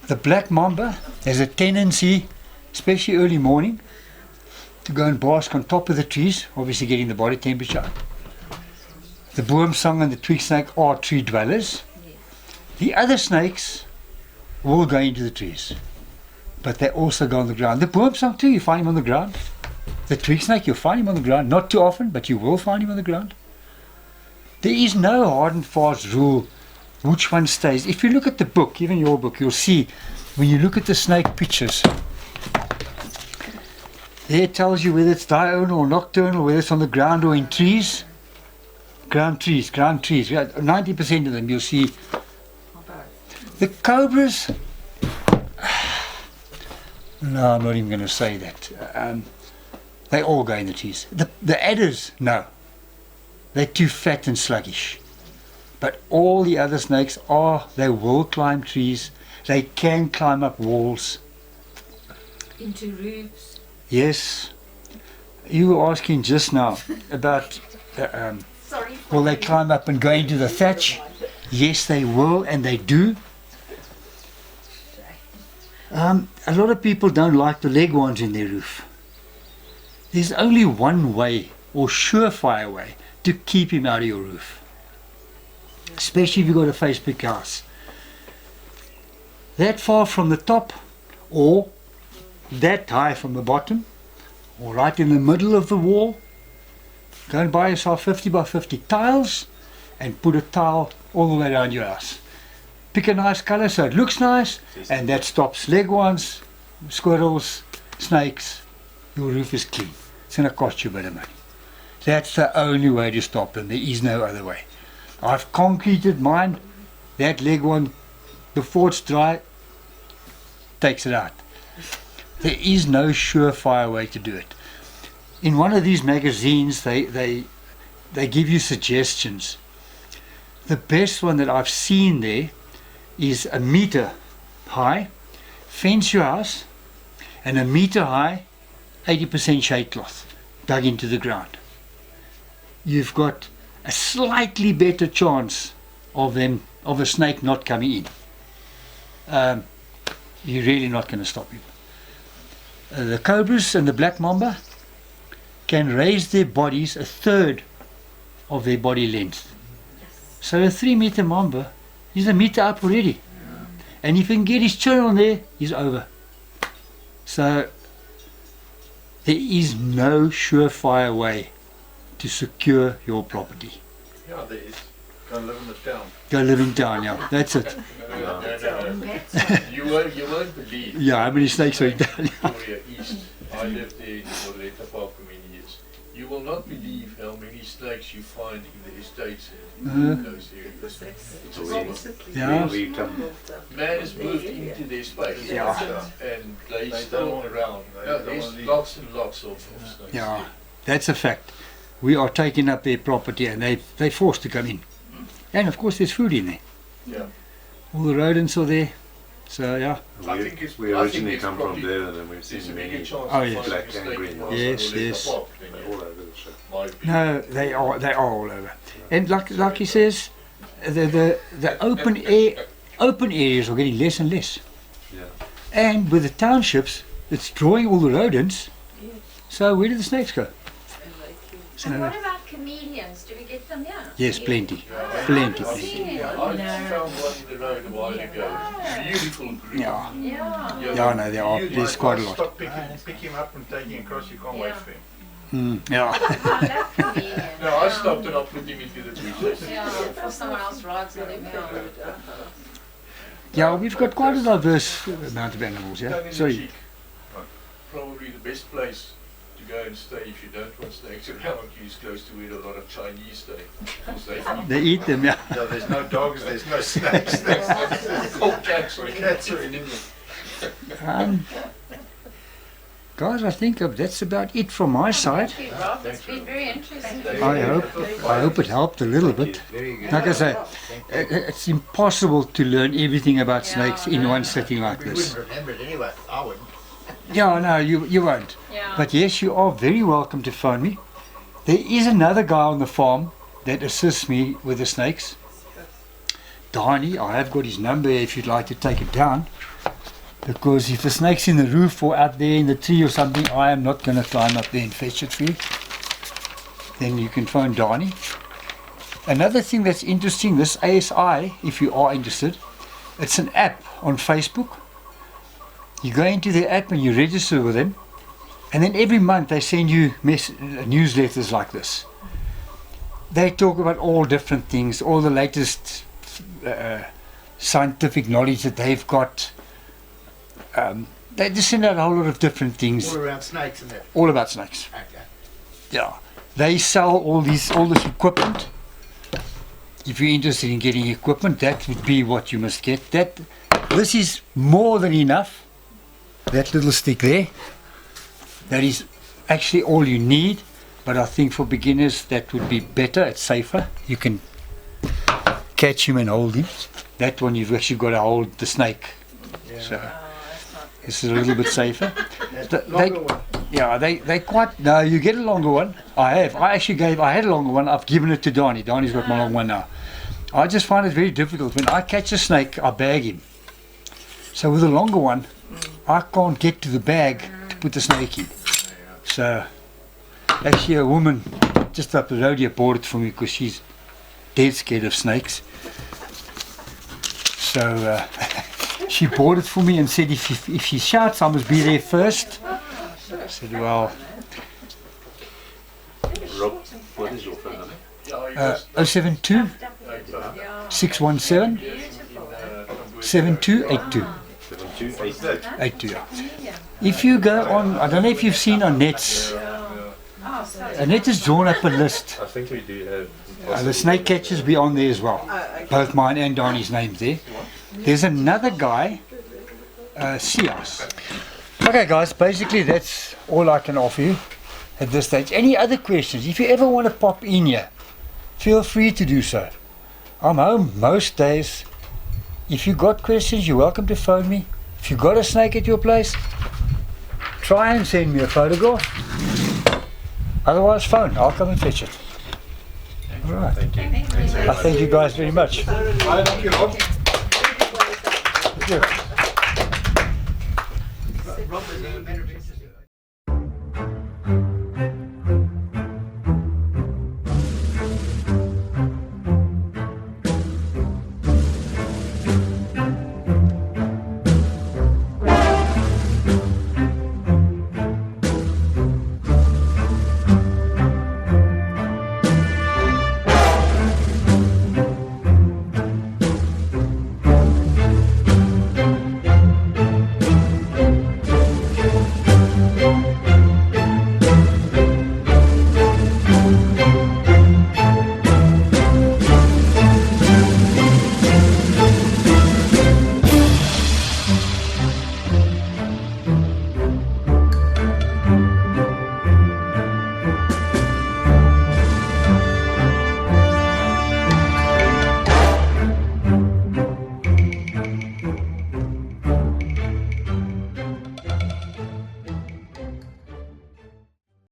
The black mamba has a tendency, especially early morning, to go and bask on top of the trees, obviously getting the body temperature up. The boomslang and the twig snake are tree dwellers. The other snakes will go into the trees, but they also go on the ground. The boomslang too, you find him on the ground. The twig snake, you'll find him on the ground, not too often, but you will find him on the ground. There is no hard and fast rule which one stays. If you look at the book, even your book, you'll see when you look at the snake pictures, there it tells you whether it's diurnal or nocturnal, whether it's on the ground or in trees. Ground trees. 90% of them you'll see. The cobras, no, I'm not even going to say that. They all go in the trees. The adders, no. They're too fat and sluggish. But all the other snakes they will climb trees. They can climb up walls. Into roofs? Yes. You were asking just now about, will they climb up and go into the thatch? Yes, they will, and they do. A lot of people don't like the leghorns in their roof. There's only one way, or surefire way, to keep him out of your roof. Especially if you've got a face brick house. That far from the top, or that high from the bottom, or right in the middle of the wall, go and buy yourself 50 by 50 tiles and put a tile all the way around your house. Pick a nice color so it looks nice, and that stops leghorns, squirrels, snakes. Your roof is clean. It's going to cost you a bit of money. That's the only way to stop them. There is no other way. I've concreted mine. That leghorn, before it's dry, takes it out. There is no surefire way to do it. in one of these magazines they give you suggestions. The best one that I've seen there is a meter high, fence your house, and a meter high 80% shade cloth dug into the ground. You've got a slightly better chance of a snake not coming in. You're really not going to stop him. The cobras and the black mamba can raise their bodies a third of their body length. So a 3-meter mamba is a meter up already. And if he can get his chin on there, he's over. So there is no surefire way to secure your property. Yeah, there is. Go live in the town. Go live in town, yeah, that's it. No. You won't believe. Yeah, how many snakes are in town? Victoria East. I lived there for the Limpopo for many years. You will not believe how many snakes you find in the estates in those areas. It's horrible. Yeah. Man has moved into their space. Yeah. And they still around. No, there's lots and lots of snakes. Yeah, that's a fact. We are taking up their property and they're forced to come in. And of course there's food in there. Yeah. All the rodents are there. So yeah. We originally come from there, and then we've There's a seen bigger many chance Oh, of yeah. finding black a snake and green in ones. Yes, the yes. park than all in over the show. my opinion. No, they are all over. And like he says, the open areas are getting less and less. Yeah. And with the townships, it's drawing all the rodents. So where do the snakes go? And what about chameleons? Do we get them here? Yes, plenty. I've Plenty. seen it. I found one in the road a while ago. Beautiful green. Yeah. Yeah. Yeah, no, there are. There's quite a lot. Stop pick him up and take him across. You can't wait Yeah. for him. Yeah. I love chameleons. No, I stopped and I put him into the bushes. Yeah, before someone else rides with him. Yeah. Yeah, we've got quite a diverse amount of animals, yeah. Tongue in the Sorry. cheek. Probably the best place to go and stay if you don't want snakes around you is close to where a lot of Chinese stay. Because They eat them, yeah. Yeah, there's no dogs, there's no snakes. Oh, cats are in England. Guys, I think that's about it from my side. Thank you, Rob. It's been very interesting. I hope it helped a little bit. Like I say, it's impossible to learn everything about snakes in one sitting like We this. wouldn't remember it anyway. I wouldn't. Yeah, no, you won't. Yeah. But yes, you are very welcome to phone me. There is another guy on the farm that assists me with the snakes. Donnie, I have got his number if you'd like to take it down. Because if the snake's in the roof or out there in the tree or something, I am not going to climb up there and fetch it for you. Then you can phone Donnie. Another thing that's interesting, this ASI, if you are interested, it's an app on Facebook. You go into the app and you register with them, and then every month they send you newsletters like this. They talk about all different things, all the latest scientific knowledge that they've got. They just send out a whole lot of different things, All around snakes and that. all about snakes. Okay. Yeah, they sell all this equipment. If you're interested in getting equipment, that would be what you must get. This is more than enough. That little stick there, that is actually all you need. But I think for beginners that would be better. It's safer. You can catch him and hold him. That one you've actually got to hold the snake. So this is a little bit safer. Longer one. Yeah, they quite. No, you get a longer one. I had a longer one. I've given it to Donnie. Donnie's got my long one now. I just find it very difficult. When I catch a snake, I bag him. So with a longer one, I can't get to the bag to put the snake in. So actually a woman just up the road here bought it for me because she's dead scared of snakes. So she bought it for me and said if she shouts I must be there first. I said, well, Rob, what is your phone number? 072 617 7282. 7282. 82, yeah. If you go on, I don't know if you've seen on Nets, Net has drawn up a list. I think we do have. The snake catchers be on there as well. Both mine and Donnie's names there. There's another guy, Sias. Okay guys, basically that's all I can offer you. at this stage. Any other questions? If you ever want to pop in here, feel free to do so. I'm home most days. If you got questions, you're welcome to phone me. If you got a snake at your place, try and send me a photograph. Otherwise, phone. I'll come and fetch it. All right. Thank you. I thank you guys very much. Thank you, Rob. Thank you. Rob is a